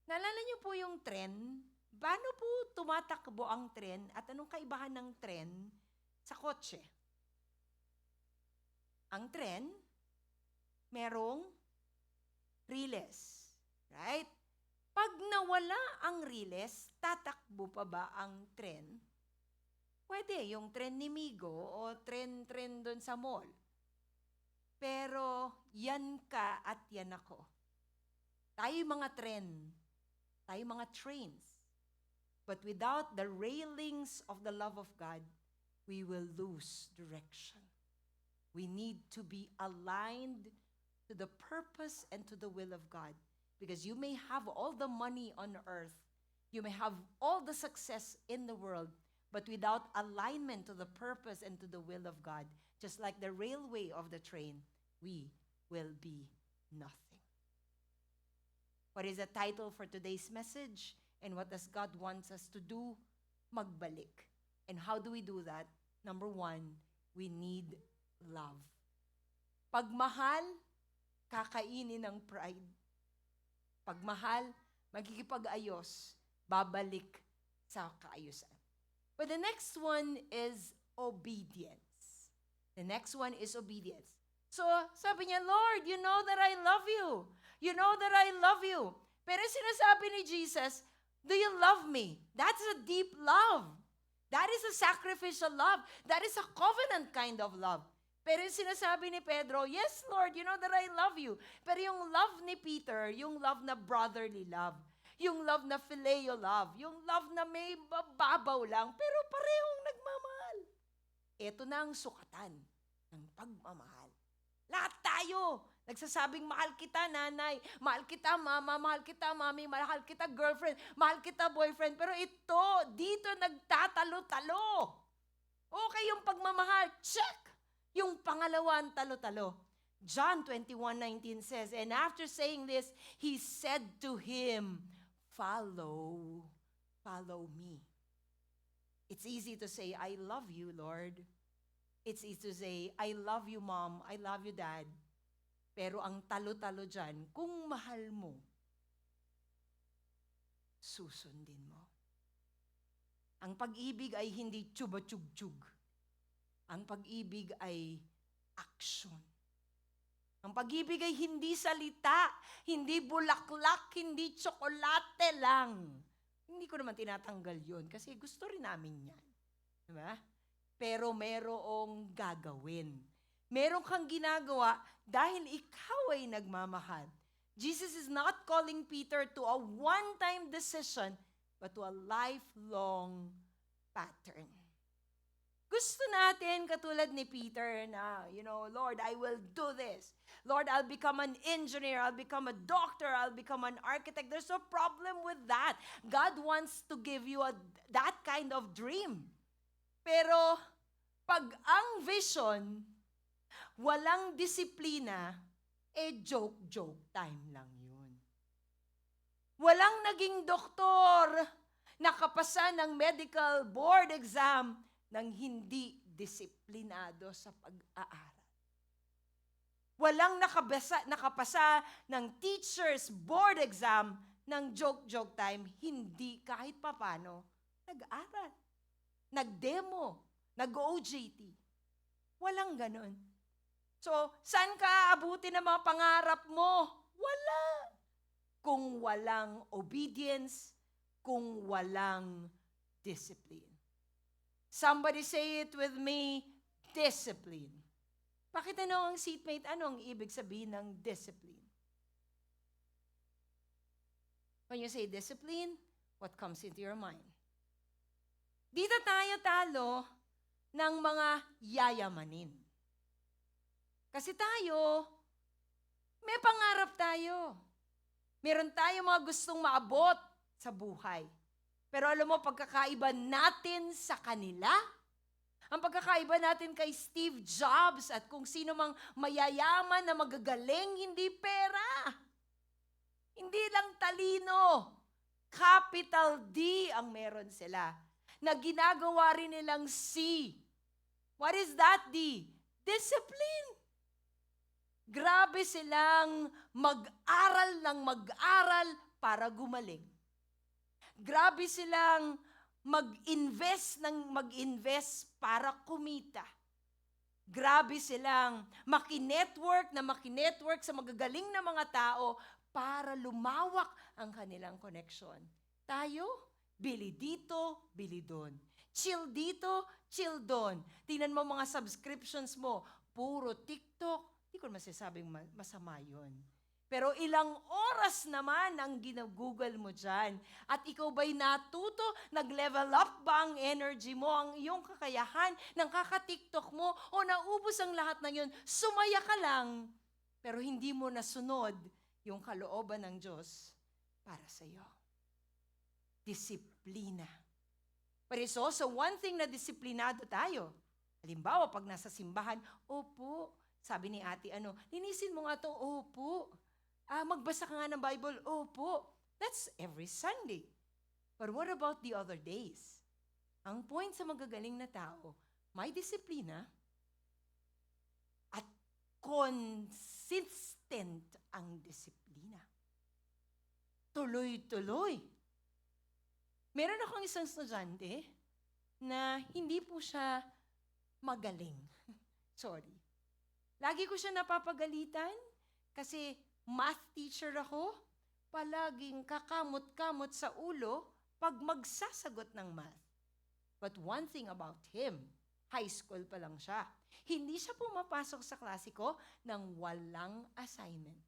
Naalala niyo po yung trend? Paano po tumatakbo ang trend at anong kaibahan ng trend sa kotse? Ang trend, merong riles. Right? Pag nawala ang riles, tatakbo pa ba ang trend? Pwede, yung trend ni Migo o trend doon sa mall. Pero yan ka at yan ako. Tayo mga trend. Tayo mga trains. But without the railings of the love of God, we will lose direction. We need to be aligned to the purpose and to the will of God. Because you may have all the money on earth, you may have all the success in the world, but without alignment to the purpose and to the will of God, just like the railway of the train, we will be nothing. What is the title for today's message? And what does God wants us to do? Magbalik. And how do we do that? Number one, we need love. Pagmahal, kakainin ng pride. Pagmahal, magkikipag-ayos, babalik sa kaayusan. But the next one is obedience. The next one is obedience. So, sabi niya, Lord, you know that I love you. You know that I love you. Pero sinasabi ni Jesus, do you love me? That's a deep love. That is a sacrificial love. That is a covenant kind of love. Pero yung sinasabi ni Pedro, yes, Lord, you know that I love you. Pero yung love ni Peter, yung love na brotherly love, yung love na phileo love, yung love na may babaw lang, pero parehong nagmamahal. Ito na ang sukatan ng pagmamahal. Lahat tayo, nagsasabing mahal kita nanay, mahal kita mama, mahal kita mami, mahal kita girlfriend, mahal kita boyfriend. Pero ito, dito nagtatalo-talo. Okay yung pagmamahal, check. Yung pangalawa ang talo-talo. John 21:19 says, and after saying this, he said to him, follow me. It's easy to say, I love you, Lord. It's easy to say, I love you, Mom. I love you, Dad. Pero ang talo-talo dyan, kung mahal mo, susundin mo. Ang pag-ibig ay hindi tsuba-tsug-tsug. Ang pag-ibig ay action. Ang pag-ibig ay hindi salita, hindi bulaklak, hindi tsokolate lang. Hindi ko naman tinatanggal yun kasi gusto rin namin yan. Diba? Pero merong gagawin. Meron kang ginagawa dahil ikaw ay nagmamahal. Jesus is not calling Peter to a one-time decision, but to a lifelong pattern. Gusto natin, katulad ni Peter, na, Lord, I will do this. Lord, I'll become an engineer. I'll become a doctor. I'll become an architect. There's no problem with that. God wants to give you that kind of dream. Pero, pag ang vision walang disiplina, joke-joke time lang yun. Walang naging doktor nakapasa ng medical board exam nang hindi disiplinado sa pag-aaral. Walang nakapasa ng teacher's board exam ng joke-joke time, hindi kahit papano nag-aral, nag-demo, nag-OJT. Walang ganon. So, saan ka aabutin ng mga pangarap mo? Wala. Kung walang obedience, kung walang discipline. Somebody say it with me, discipline. Pakitanong ang seatmate, ano ang ibig sabihin ng discipline? When you say discipline, what comes into your mind? Dito tayo talo ng mga yayamanin. Kasi tayo, may pangarap tayo. Meron tayo mga gustong maabot sa buhay. Pero alam mo, pagkakaiba natin sa kanila, ang pagkakaiba natin kay Steve Jobs at kung sino mang mayayaman na magagaling, hindi pera. Hindi lang talino. Capital D ang meron sila. Na ginagawa rin nilang C. What is that D? Discipline. Grabe silang mag-aral ng mag-aral para gumaling. Grabe silang mag-invest ng mag-invest para kumita. Grabe silang makinetwork sa magagaling na mga tao para lumawak ang kanilang connection. Tayo, bili dito, bili doon. Chill dito, chill doon. Tingnan mo mga subscriptions mo, puro TikTok. Hindi ko masasabing masama yun. Pero ilang oras naman ang ginagoogle mo dyan? At ikaw ba'y natuto? Nag-level up ba ang energy mo, ang iyong kakayahan ng kaka-TikTok mo? O naubos ang lahat ng yun? Sumaya ka lang, pero hindi mo nasunod yung kalooban ng Diyos para sa iyo. Disiplina. But it's also one thing na disiplinado tayo. Halimbawa, pag nasa simbahan, opo, sabi ni ate, linisin mo nga to, opo. Magbasa ka nga ng Bible, opo. That's every Sunday. But what about the other days? Ang point sa magagaling na tao, may disiplina at consistent ang disiplina. Tuloy-tuloy. Meron akong isang estudyante na hindi po siya magaling. Sorry. Lagi ko siya napapagalitan kasi math teacher ako, palaging kakamot-kamot sa ulo pag magsasagot ng math. But one thing about him, high school pa lang siya, hindi siya pumapasok sa klase ko ng walang assignment.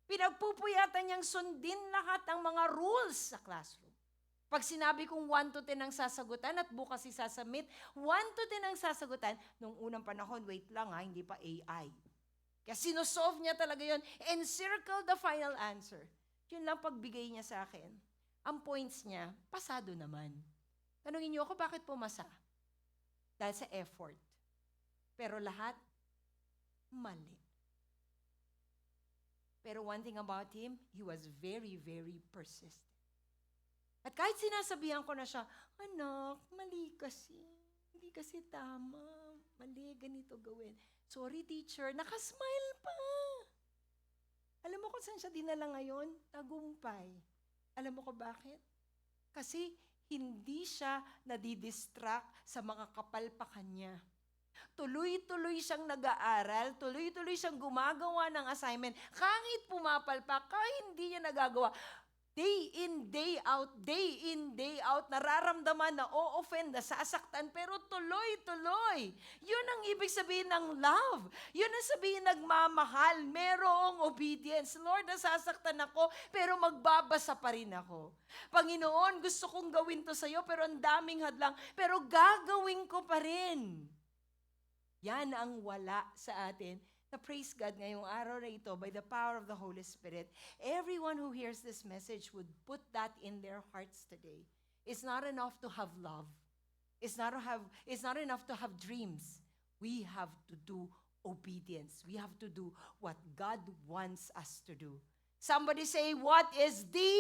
Pinagpupuyatan niyang sundin lahat ang mga rules sa classroom. Pag sinabi kong 1 to 10 ang sasagutan at bukas isasubmit, 1 to 10 ang sasagutan, nung unang panahon, wait lang hindi pa AI. Kaya sinosolve niya talaga yun, encircle the final answer. Yun lang pagbigay niya sa akin. Ang points niya, pasado naman. Tanungin niyo ako, bakit pumasa? Dahil sa effort. Pero lahat, mali. Pero one thing about him, he was very, very persistent. At kahit sinasabihan ko na siya, anak, mali kasi. Hindi kasi tama. Mali, ganito gawin. Sorry, teacher, nakasmile pa. Alam mo kung saan siya dinala ngayon? Tagumpay. Alam mo ko bakit? Kasi hindi siya nadidistract sa mga kapalpakan niya. Tuloy-tuloy siyang nag-aaral, tuloy-tuloy siyang gumagawa ng assignment. Kahit pumapalpak, kahit hindi niya nagagawa, day in, day out, nararamdaman na o-offend, nasasaktan, pero tuloy-tuloy. Yun ang ibig sabihin ng love. Yun ang sabihin nagmamahal. Merong obedience. Lord, nasasaktan ako, pero magbabasa pa rin ako. Panginoon, gusto kong gawin to sa'yo, pero ang daming hadlang, pero gagawin ko pa rin. Yan ang wala sa atin. Na praise God ngayong araw na ito, by the power of the Holy Spirit, everyone who hears this message would put that in their hearts today. It's not enough to have love. It's not enough to have dreams. We have to do obedience. We have to do what God wants us to do. Somebody say, what is the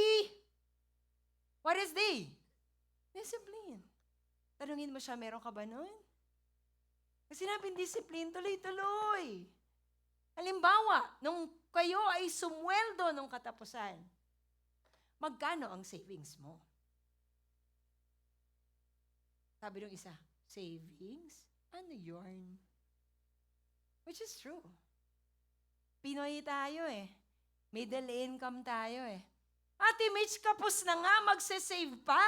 discipline? Tanungin mo siya, meron ka ba nun? Kasi sinabing discipline, tuloy-tuloy. Halimbawa, nung kayo ay sumweldo nung katapusan, magkano ang savings mo? Sabi nung isa, savings? Ano yarn? Which is true. Pinoy tayo eh. Middle income tayo eh. Ate Mitch, kapos na nga, magse-save pa?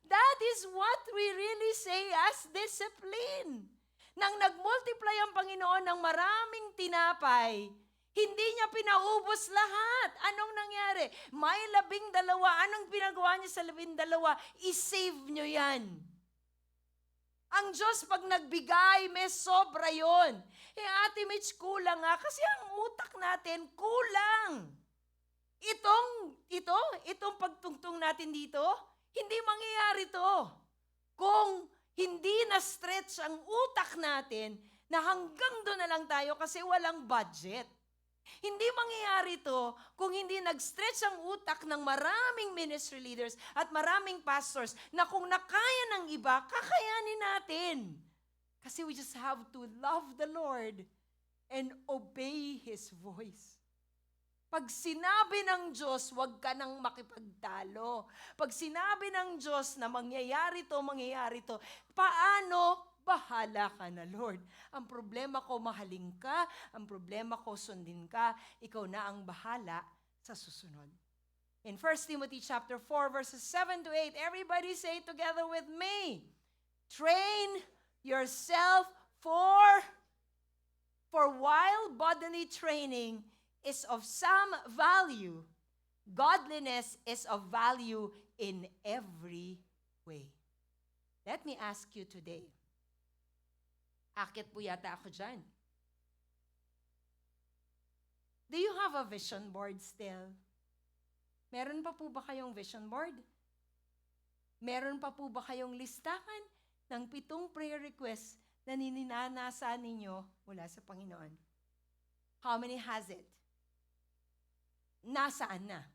That is what we really say as discipline. Nang nag-multiply ang Panginoon ng maraming tinapay, hindi niya pinaubos lahat. Anong nangyari? May 12. Anong pinagawa niya sa 12? I-save niyo yan. Ang Diyos pag nagbigay, may sobra yon. Ate Mitch, kulang nga. Kasi ang utak natin, kulang. Itong pagtungtong natin dito, hindi mangyayari to. Kung hindi na-stretch ang utak natin, na hanggang doon na lang tayo kasi walang budget. Hindi mangyayari to kung hindi nag-stretch ang utak ng maraming ministry leaders at maraming pastors na kung nakaya ng iba, kakayanin natin. Kasi we just have to love the Lord and obey His voice. Pag sinabi ng Diyos, huwag ka nang makipagtalo. Pag sinabi ng Diyos na mangyayari to, paano? Bahala ka na, Lord. Ang problema ko, mahalin ka. Ang problema ko, sundin ka. Ikaw na ang bahala sa susunod. In 1 Timothy chapter 4, verses 7 to 8, everybody say together with me, train yourself for while bodily training is of some value, godliness is of value in every way. Let me ask you today, akit po yata ako dyan. Do you have a vision board still? Meron pa po ba kayong vision board? Meron pa po ba kayong listahan ng 7 prayer requests na nininanasa ninyo mula sa Panginoon? How many has it? Nasaan na?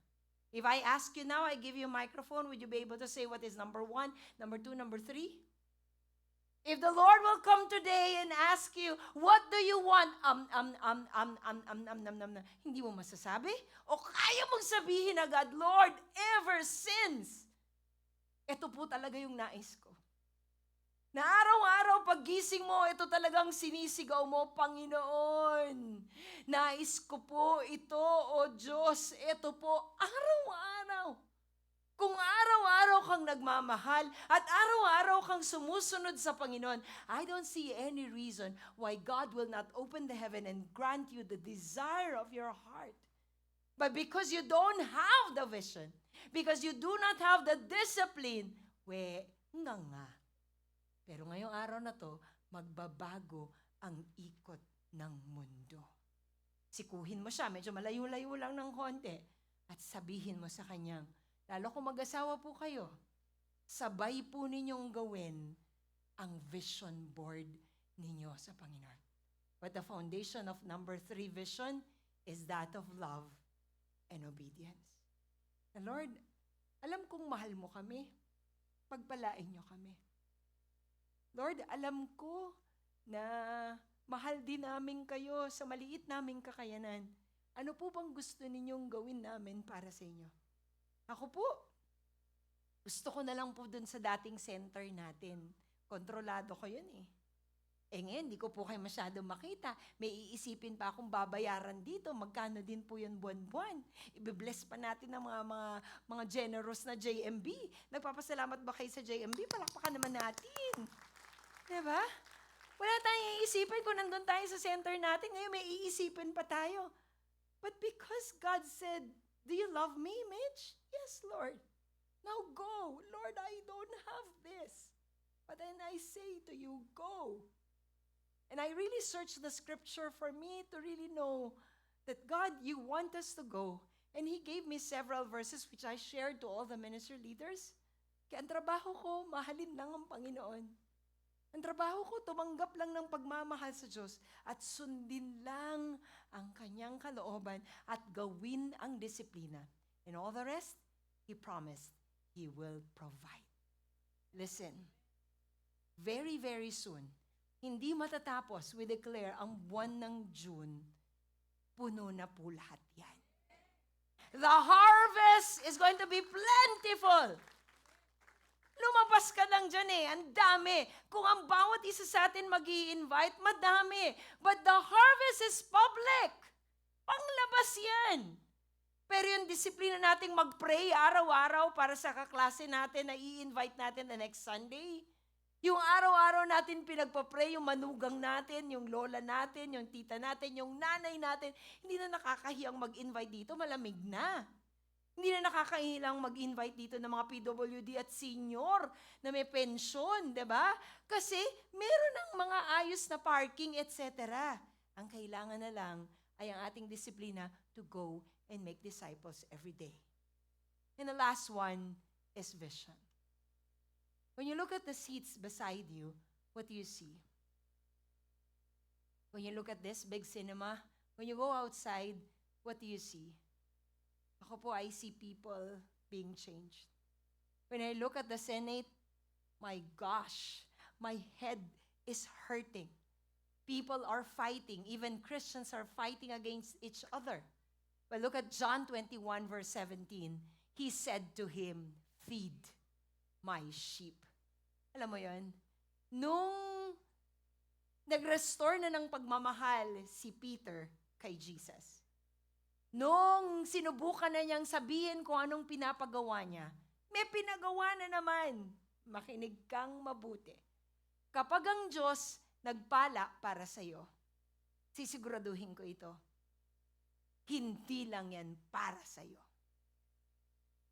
If I ask you now, I give you a microphone, would you be able to say what is number 1, number 2, number 3? If the Lord will come today and ask you, what do you want? Hindi mo masasabi? O kaya mong sabihin agad, Lord, ever since, ito po talaga yung nais ko. Na araw-araw paggising mo, ito talagang sinisigaw mo, Panginoon. Nais ko po ito, O Diyos, ito po, araw-araw. Kung araw-araw kang nagmamahal at araw-araw kang sumusunod sa Panginoon, I don't see any reason why God will not open the heaven and grant you the desire of your heart. But because you don't have the vision, because you do not have the discipline, nga. Pero ngayong araw na to, magbabago ang ikot ng mundo. Sikuhin mo siya, medyo malayo-layo lang ng konti, at sabihin mo sa kanyang, lalo kung mag-asawa po kayo, sabay po ninyong gawin ang vision board ninyo sa Panginoon. But the foundation of number 3 vision is that of love and obedience. And Lord, alam kong mahal mo kami. Pagpalain niyo kami. Lord, alam ko na mahal din namin kayo sa maliit naming kakayanan. Ano po bang gusto ninyong gawin namin para sa inyo? Ako po, gusto ko na lang po dun sa dating center natin. Kontrolado ko yun eh. Ngayon, hindi ko po kayo masyado makita. May iisipin pa akong babayaran dito. Magkano din po yun buwan-buwan. Ibe-bless pa natin ng mga generous na JMB. Nagpapasalamat ba kayo sa JMB? Palakpakan naman natin. Diba? Wala tayong iisipin kung nandun tayo sa center natin. Ngayon, may iisipin pa tayo. But because God said, do you love me, Mitch? Yes, Lord. Now go. Lord, I don't have this. But then I say to you, go. And I really searched the scripture for me to really know that God, you want us to go. And He gave me several verses which I shared to all the ministry leaders. Kaya ang trabaho ko, mahalin lang ang Panginoon. Ang trabaho ko, tumanggap lang ng pagmamahal sa Diyos at sundin lang ang kanyang kalooban at gawin ang disiplina. And all the rest, He promised He will provide. Listen, very, very soon, hindi matatapos, we declare, ang buwan ng June, puno na po lahat yan. The harvest is going to be plentiful. Lumabas ka lang dyan ang dami. Kung ang bawat isa sa atin mag-i-invite, madami. But the harvest is public. Panglabas yan. Pero yung disiplina nating mag-pray araw-araw para sa kaklase natin na i-invite natin the next Sunday, yung araw-araw natin pinagpa-pray, yung manugang natin, yung lola natin, yung tita natin, yung nanay natin, hindi na nakakahiyang mag-invite dito, malamig na. Hindi na nakakahilang mag-invite dito ng mga PWD at senior na may pensyon, di ba? Kasi meron ng mga ayos na parking, etc. Ang kailangan na lang ay ang ating disiplina to go and make disciples every day. And the last one is vision. When you look at the seats beside you, what do you see? When you look at this big cinema, when you go outside, what do you see? Ako po, I see people being changed. When I look at the Senate, my gosh, my head is hurting. People are fighting. Even Christians are fighting against each other. But look at John 21, verse 17. He said to him, feed my sheep. Alam mo yon? Nung nag-restore na ng pagmamahal si Peter kay Jesus, nung sinubukan na niyang sabihin kung anong pinapagawa niya, may pinagawa na naman. Makinig kang mabuti. Kapag ang Diyos nagpala para sa'yo, sisiguraduhin ko ito, hindi lang yan para sa'yo.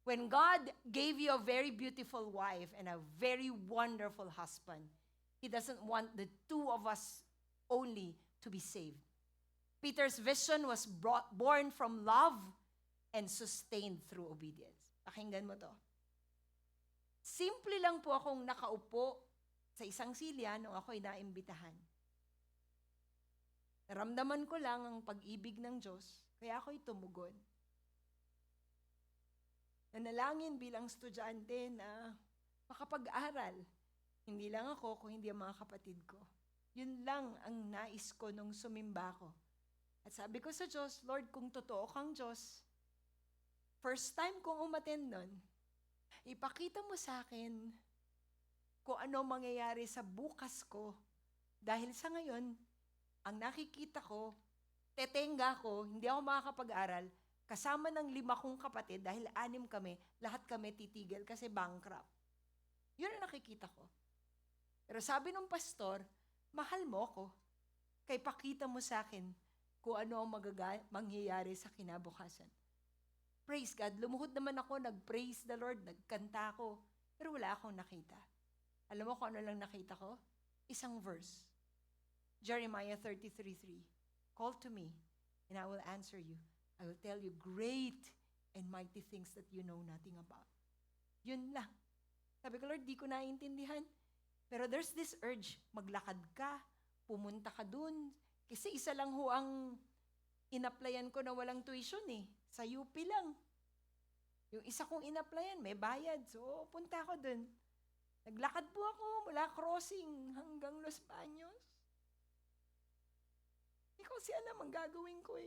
When God gave you a very beautiful wife and a very wonderful husband, He doesn't want the two of us only to be saved. Peter's vision was born from love and sustained through obedience. Pakinggan mo to. Simple lang po akong nakaupo sa isang silya nung ako'y naimbitahan. Naramdaman ko lang ang pag-ibig ng Diyos, kaya ako'y tumugon. Nanalangin bilang estudyante na makapag-aral. Hindi lang ako, kung hindi ang mga kapatid ko. Yun lang ang nais ko nung sumimba ko. At sabi ko sa Diyos, Lord, kung totoo kang Diyos, first time kong umattend nun, ipakita mo sa akin kung ano mangyayari sa bukas ko. Dahil sa ngayon, ang nakikita ko, tetenga ko, hindi ako makakapag-aral, kasama ng 5 kong kapatid, dahil 6 kami, lahat kami titigil kasi bankrupt. Yun ang nakikita ko. Pero sabi ng pastor, mahal mo ko, kaya pakita mo sa akin kung ano ang mangyayari sa kinabukasan. Praise God, lumuhod naman ako, nag-praise the Lord, nagkanta ako, pero wala akong nakita. Alam mo kung ano lang nakita ko? Isang verse. Jeremiah 33:3. Call to me, and I will answer you. I will tell you great and mighty things that you know nothing about. Yun lang. Sabi ko, Lord, di ko naiintindihan. Pero there's this urge, maglakad ka, pumunta ka dun. Kasi isa lang ho ang in-applyan ko na walang tuition sa UP lang. Yung isa kong in-applyan, may bayad. So, punta ako dun. Naglakad po ako mula crossing hanggang Los Baños. Ikaw siya naman gagawin ko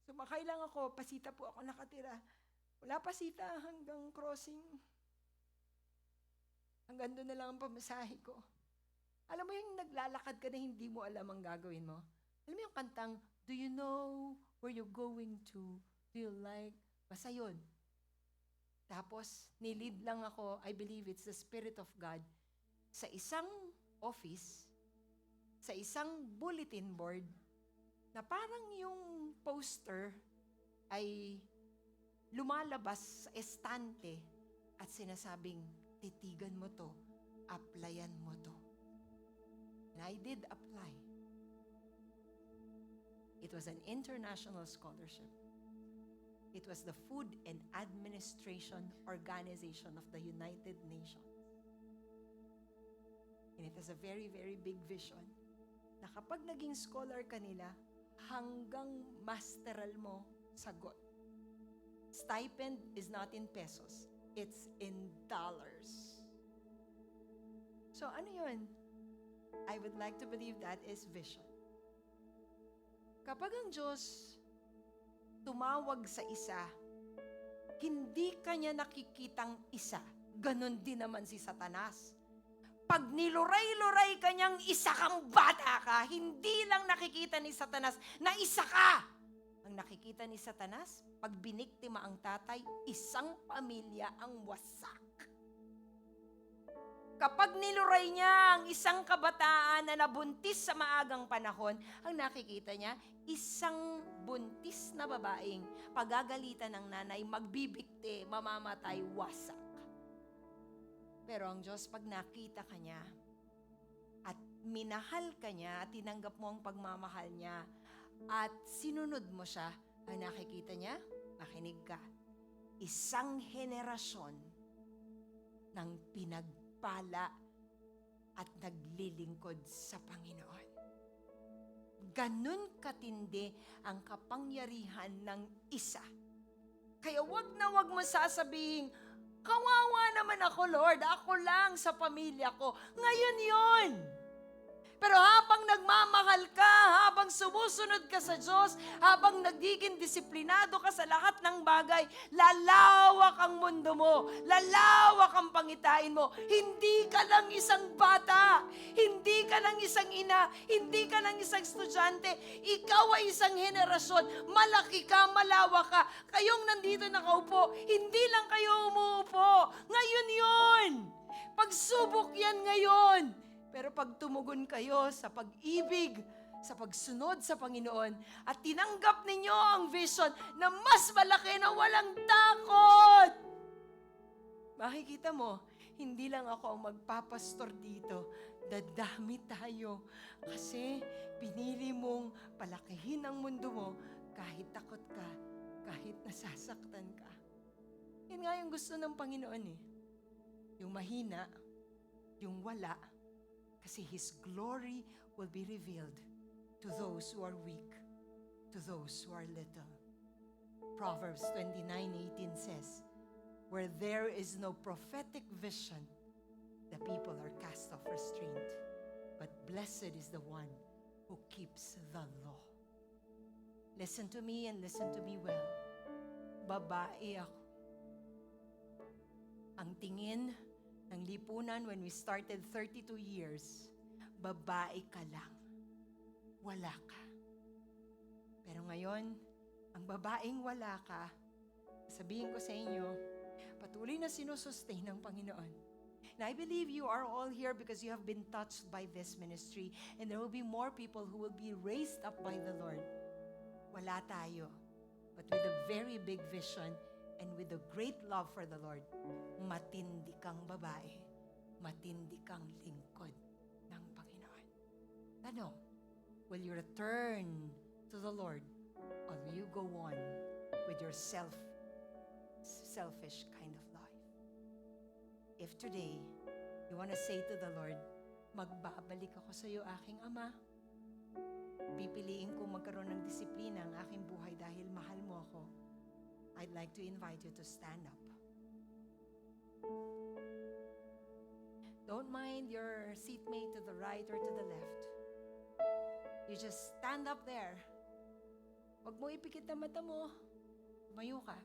Sumakay lang ako, Pasita po ako nakatira. Wala Pasita hanggang crossing. Hanggang doon na lang ang pamasahe ko. Alam mo yung naglalakad ka na hindi mo alam ang gagawin mo? Alam mo yung kantang, do you know where you're going to? Do you like? Basta yun. Tapos, nilid lang ako, I believe it's the Spirit of God, sa isang office, sa isang bulletin board, na parang yung poster ay lumalabas sa estante at sinasabing, titigan mo to, applyan mo to. And I did apply. It was an international scholarship. It was the Food and Administration Organization of the United Nations. And it has a very, very big vision na kapag naging scholar ka nila, hanggang masteral mo, sagot. Stipend is not in pesos. It's in dollars. So ano yun? I would like to believe that is vision. Kapag ang Diyos tumawag sa isa, hindi kanya nakikitang isa. Ganon din naman si Satanas. Pag niluray-luray kanyang isa kang bata ka, hindi lang nakikita ni Satanas na isa ka. Ang nakikita ni Satanas, pag biniktima ang tatay, isang pamilya ang wasak. Kapag niluray niya ang isang kabataan na nabuntis sa maagang panahon, ang nakikita niya, isang buntis na babaeng pagagalitan ng nanay, magbibikti, mamamatay, wasak. Pero ang Diyos, pag nakita ka niya at minahal ka niya at tinanggap mo ang pagmamahal niya at sinunod mo siya, ang nakikita niya, makinig ka, isang henerasyon ng pinagpala at naglilingkod sa Panginoon. Ganun katindi ang kapangyarihan ng isa. Kaya wag na wag mo sasabihin, kawawa naman ako, Lord. Ako lang sa pamilya ko. Ngayon yon. Pero habang nagmamahal ka, habang sumusunod ka sa Diyos, habang nagiging disiplinado ka sa lahat ng bagay, lalawak ang mundo mo, lalawak ang pangitain mo. Hindi ka lang isang bata, hindi ka lang isang ina, hindi ka lang isang estudyante, ikaw ay isang henerasyon, malaki ka, malawak ka. Kayong nandito nakaupo, hindi lang kayo umuupo. Ngayon yun. Pagsubok yan ngayon. Pero pag tumugon kayo sa pag-ibig, sa pagsunod sa Panginoon, at tinanggap ninyo ang vision na mas malaki na walang takot, makikita mo, hindi lang ako ang magpapastor dito, dadami tayo. Kasi pinili mong palakihin ang mundo mo kahit takot ka, kahit nasasaktan ka. Yan nga yung gusto ng Panginoon eh. Yung mahina, yung wala, kasi His glory will be revealed to those who are weak, to those who are little. Proverbs 29:18 says, where there is no prophetic vision, the people are cast off restraint. But blessed is the one who keeps the law. Listen to me and listen to me well. Babae ako. Ang tingin ng lipunan when we started 32 years, babae ka lang. Wala ka. Pero ngayon, ang babaeng wala ka, sabihin ko sa inyo, patuloy na sinusustain ng Panginoon. And I believe you are all here because you have been touched by this ministry, and there will be more people who will be raised up by the Lord. Wala tayo, but with a very big vision and with a great love for the Lord, matindi kang babae, matindi kang lingkod ng Panginoon. Ano? Will you return to the Lord, or will you go on with your selfish kind of life? If today, you want to say to the Lord, magbabalik ako sa iyo, aking Ama. Pipiliin ko magkaroon ng disiplina ang aking buhay dahil mahal mo ako. I'd like to invite you to stand up. Don't mind your seatmate to the right or to the left. You just stand up there. Huwag mo ipikit na mata mo. Tumayo ka.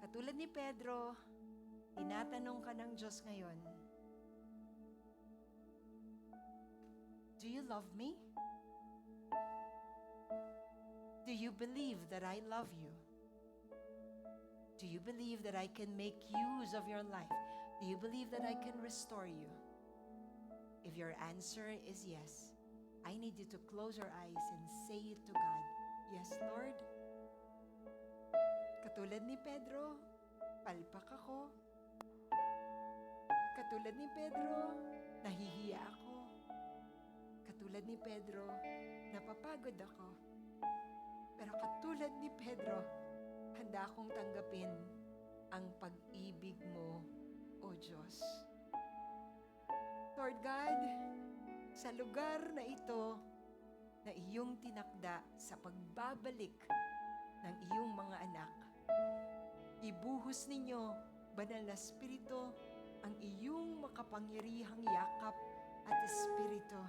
Katulad ni Pedro, tinatanong ka ng Diyos ngayon, do you love me? Do you believe that I love you? Do you believe that I can make use of your life? Do you believe that I can restore you? If your answer is yes, I need you to close your eyes and say it to God. Yes, Lord. Katulad ni Pedro, palpak ako. Katulad ni Pedro, nahihiya ako. Katulad ni Pedro, napapagod ako. Pero katulad ni Pedro, handa akong tanggapin ang pag-ibig mo, O Diyos. Lord God, sa lugar na ito na iyong tinakda sa pagbabalik ng iyong mga anak, ibuhos ninyo, Banal na Espiritu, ang iyong makapangyarihang yakap at Espiritu.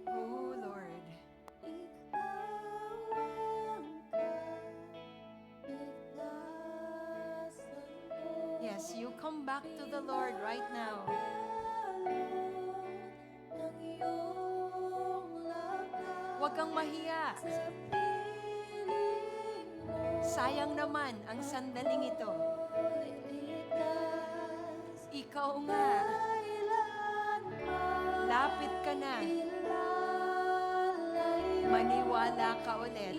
Oh Lord, yes, you come back to the Lord right now. Huwag kang mahiya. Sayang naman ang sandaling ito. Ikaw nga, lapit ka na. Maniwala ka ulit.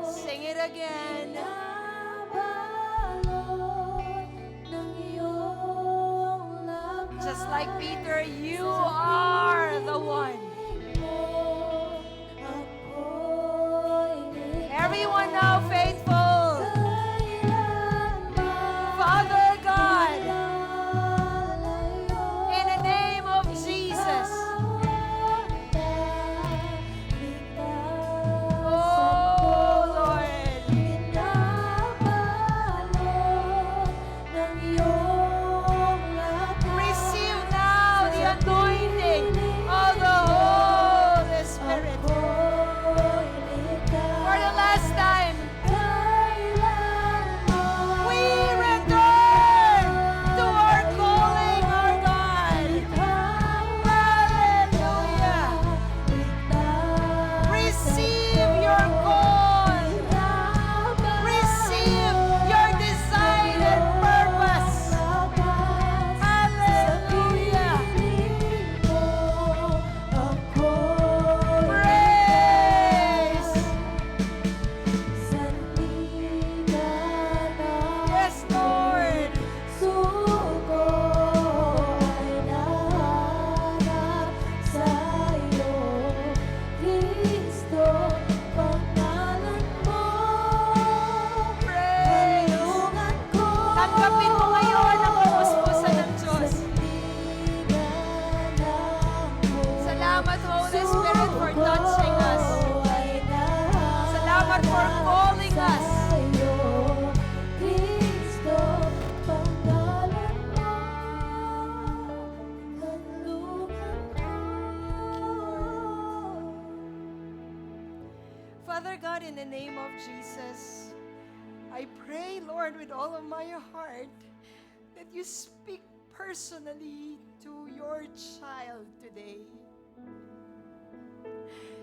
Sing it again. Just like Peter, you are the one. Everyone now faithful. Father God, in the name of Jesus. Oh Lord. Receive now the anointing of the Holy Spirit. For the last time, we return to our calling, our God. Hallelujah. Receive your call. Receive your design and purpose. Hallelujah. Praise. Yes, Lord. Praise. Tanggapin mo ngayon ang kapuspusan ng Diyos. Salamat, Holy Spirit, for touching us. Salamat for calling us. Father God, in the name of Jesus, I pray, Lord, with all of my heart, that you speak personally to your child today.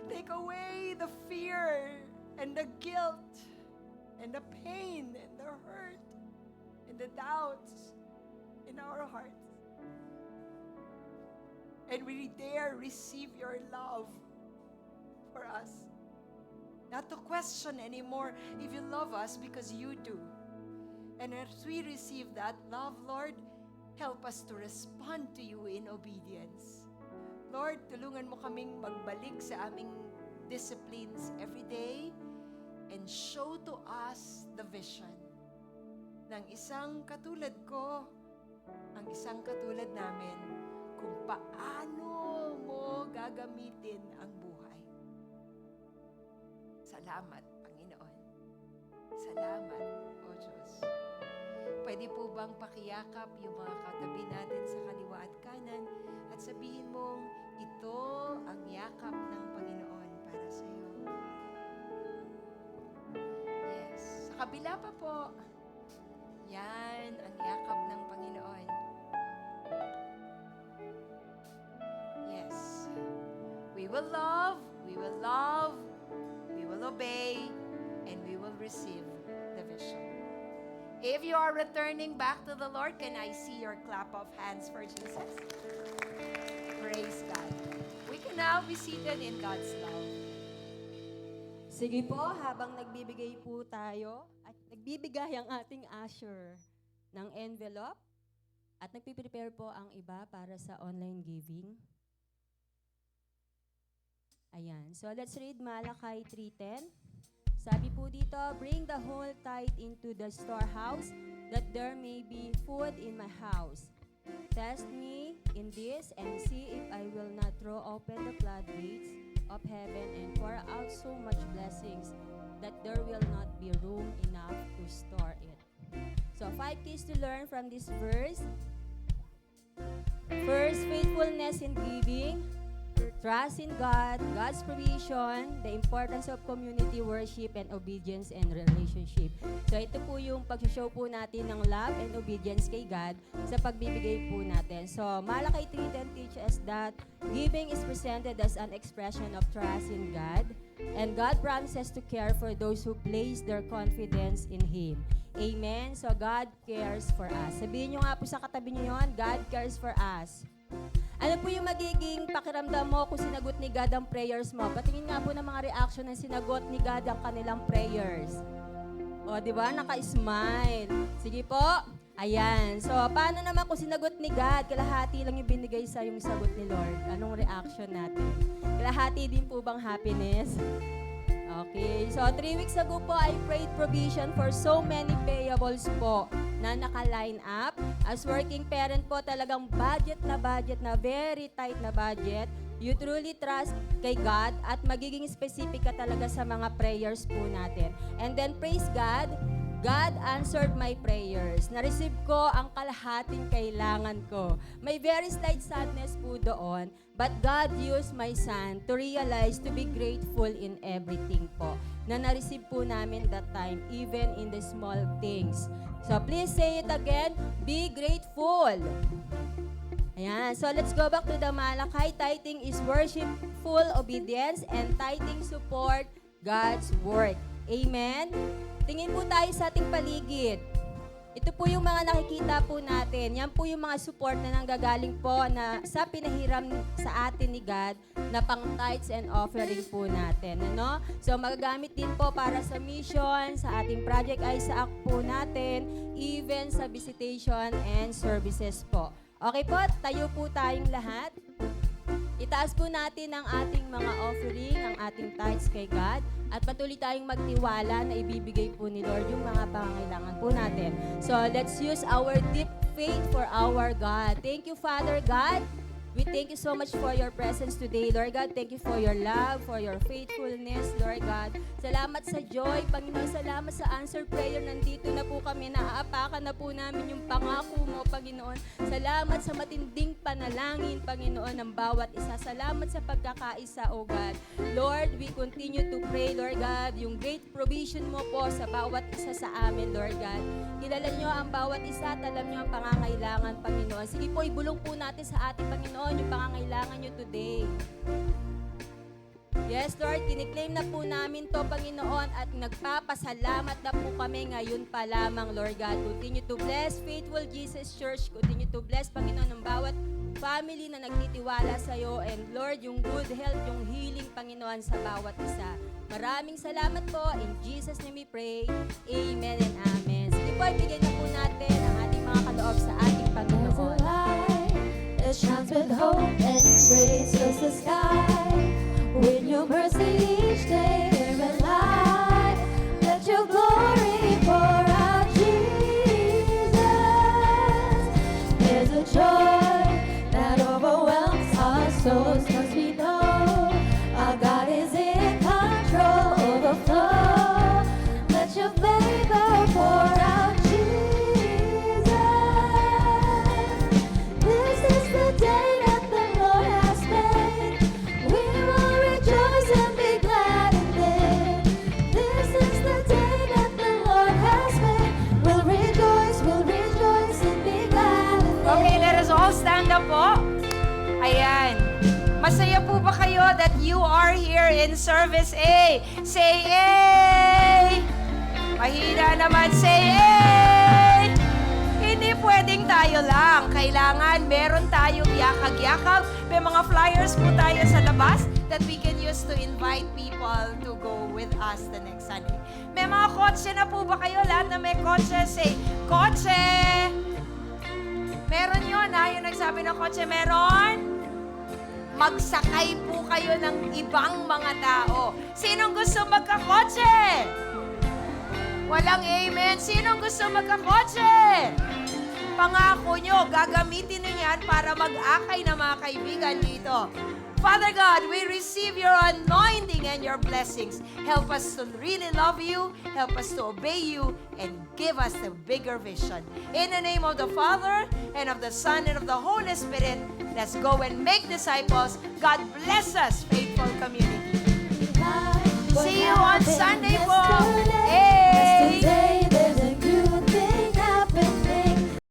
Take away the fear and the guilt and the pain and the hurt and the doubts in our hearts. And we dare receive your love for us. Not to question anymore if you love us, because you do. And as we receive that love, Lord, help us to respond to you in obedience. Lord, tulungan mo kaming magbalik sa aming disciplines every day and show to us the vision ng isang katulad ko, ang isang katulad namin, kung paano mo gagamitin ang buhay. Salamat, Panginoon. Salamat, O Diyos. Pwede po bang pakiyakap yung mga katabi natin sa kaliwa at kanan at sabihin mong, ito ang yakap ng Panginoon para sa iyo. Yes. Sa kabila pa po, yan ang yakap ng Panginoon. Yes. We will love, we will love, we will obey, and we will receive the vision. If you are returning back to the Lord, can I see your clap of hands for Jesus? Praise God. We can now be seated in God's love. Sige po, habang nagbibigay po tayo at nagbibigay ang ating usher ng envelope at nagpiprepare po ang iba para sa online giving. Ayan. So let's read Malakay 3:10. Sabi po dito, bring the whole tithe into the storehouse, that there may be food in my house. Test me in this and see if I will not throw open the floodgates of heaven and pour out so much blessings that there will not be room enough to store it. So 5 keys to learn from this verse. First, faithfulness in giving, trust in God, God's provision, the importance of community worship, and obedience and relationship. So ito po yung pag-show po natin ng love and obedience kay God sa pagbibigay po natin. So Malakay 3:10 teaches us that giving is presented as an expression of trust in God, and God promises to care for those who place their confidence in Him. Amen? So God cares for us. Sabihin nyo nga po sa katabi nyo yun, God cares for us. Ano po yung magiging pakiramdam mo kung sinagot ni God ang prayers mo? Patingin nga po ng mga reaction ng sinagot ni God ang kanilang prayers. O, di ba? Naka-smile. Sige po. Ayan. So, paano naman kung sinagot ni God? Kalahati lang yung binigay sa yung sagot ni Lord. Anong reaction natin? Kalahati din po bang happiness? Okay. So, 3 weeks ago po, I prayed provision for so many payables po na naka-line up. As working parent po, talagang budget na, very tight na budget. You truly trust kay God at magiging specific ka talaga sa mga prayers po natin. And then, praise God, God answered my prayers. Na-receive ko ang kalahating kailangan ko. May very slight sadness po doon, but God used my son to realize to be grateful in everything po. Na na-receive po namin that time, even in the small things. So please say it again, be grateful. Ayan, so let's go back to the Malakay. Tithing is worshipful obedience and tithing support God's work. Amen? Tingin po tayo sa ating paligid. Ito po yung mga nakikita po natin. Yan po yung mga support na nanggagaling po na sa pinahiram sa atin ni God na pang tithes and offering po natin. Ano? So magagamit din po para sa mission, sa ating Project Isaac po natin, even sa visitation and services po. Okay po, tayo po tayong lahat. Itaas po natin ang ating mga offering, ang ating tithes kay God, at patuloy tayong magtiwala na ibibigay po ni Lord yung mga pangangailangan po natin. So, let's use our deep faith for our God. Thank you, Father God. We thank you so much for your presence today, Lord God. Thank you for your love, for your faithfulness, Lord God. Salamat sa joy, Panginoon. Salamat sa answer prayer. Nandito na po kami. Naaapakan na po namin yung pangako mo, Panginoon. Salamat sa matinding panalangin, Panginoon, ng bawat isa. Salamat sa pagkakaisa, O God. Lord, we continue to pray, Lord God, yung great provision mo po sa bawat isa sa amin, Lord God. Kilala nyo ang bawat isa at alam nyo ang pangangailangan, Panginoon. Sige po, ibulong po natin sa ating Panginoon yung pangangailangan nyo today. Yes, Lord, kiniklaim na po namin to, Panginoon, at nagpapasalamat na po kami ngayon pa lamang, Lord God. Continue to bless Faithful Jesus Church. Continue to bless, Panginoon, ng bawat family na nagtitiwala sa iyo. And Lord, yung good health, yung healing, Panginoon, sa bawat isa. Maraming salamat po. In Jesus' name we pray. Amen and amen. Sige po, ibigay na po natin ang ating mga kaloob sa ating Panginoon. It shines with hope and grace fills the sky. With your mercy each day, here and light. Let your glory pour out, Jesus. There's a joy that overwhelms our souls, 'cause we know our God is in control. Overflow. Let your favor pour out, Jesus. This is the day that the Lord has made. We will rejoice and be glad in it. This is the day that the Lord has made. We'll rejoice and be glad in it. Okay, let us all stand up po. Ayan. Masaya po ba kayo that you are here in service A? Say A! Mahina naman, say A! Hindi pwedeng tayo lang. Kailangan meron tayong yakag-yakag. May mga flyers po tayo sa labas that we can use to invite people to go with us the next Sunday. May mga kotse na po ba kayo? Lahat na may kotse, say, kotse! Meron yun, ha? Yung nagsabi ng kotse, meron? magsakay po kayo ng ibang mga tao. Sinong gusto magkakotse? Walang amen. Sinong gusto magkakotse? Pangako nyo, gagamitin nyo yan para mag-akay ng mga kaibigan dito. Father God, we receive your anointing and your blessings. Help us to really love you, help us to obey you, and give us the bigger vision. In the name of the Father, and of the Son, and of the Holy Spirit, let's go and make disciples. God bless us, faithful community.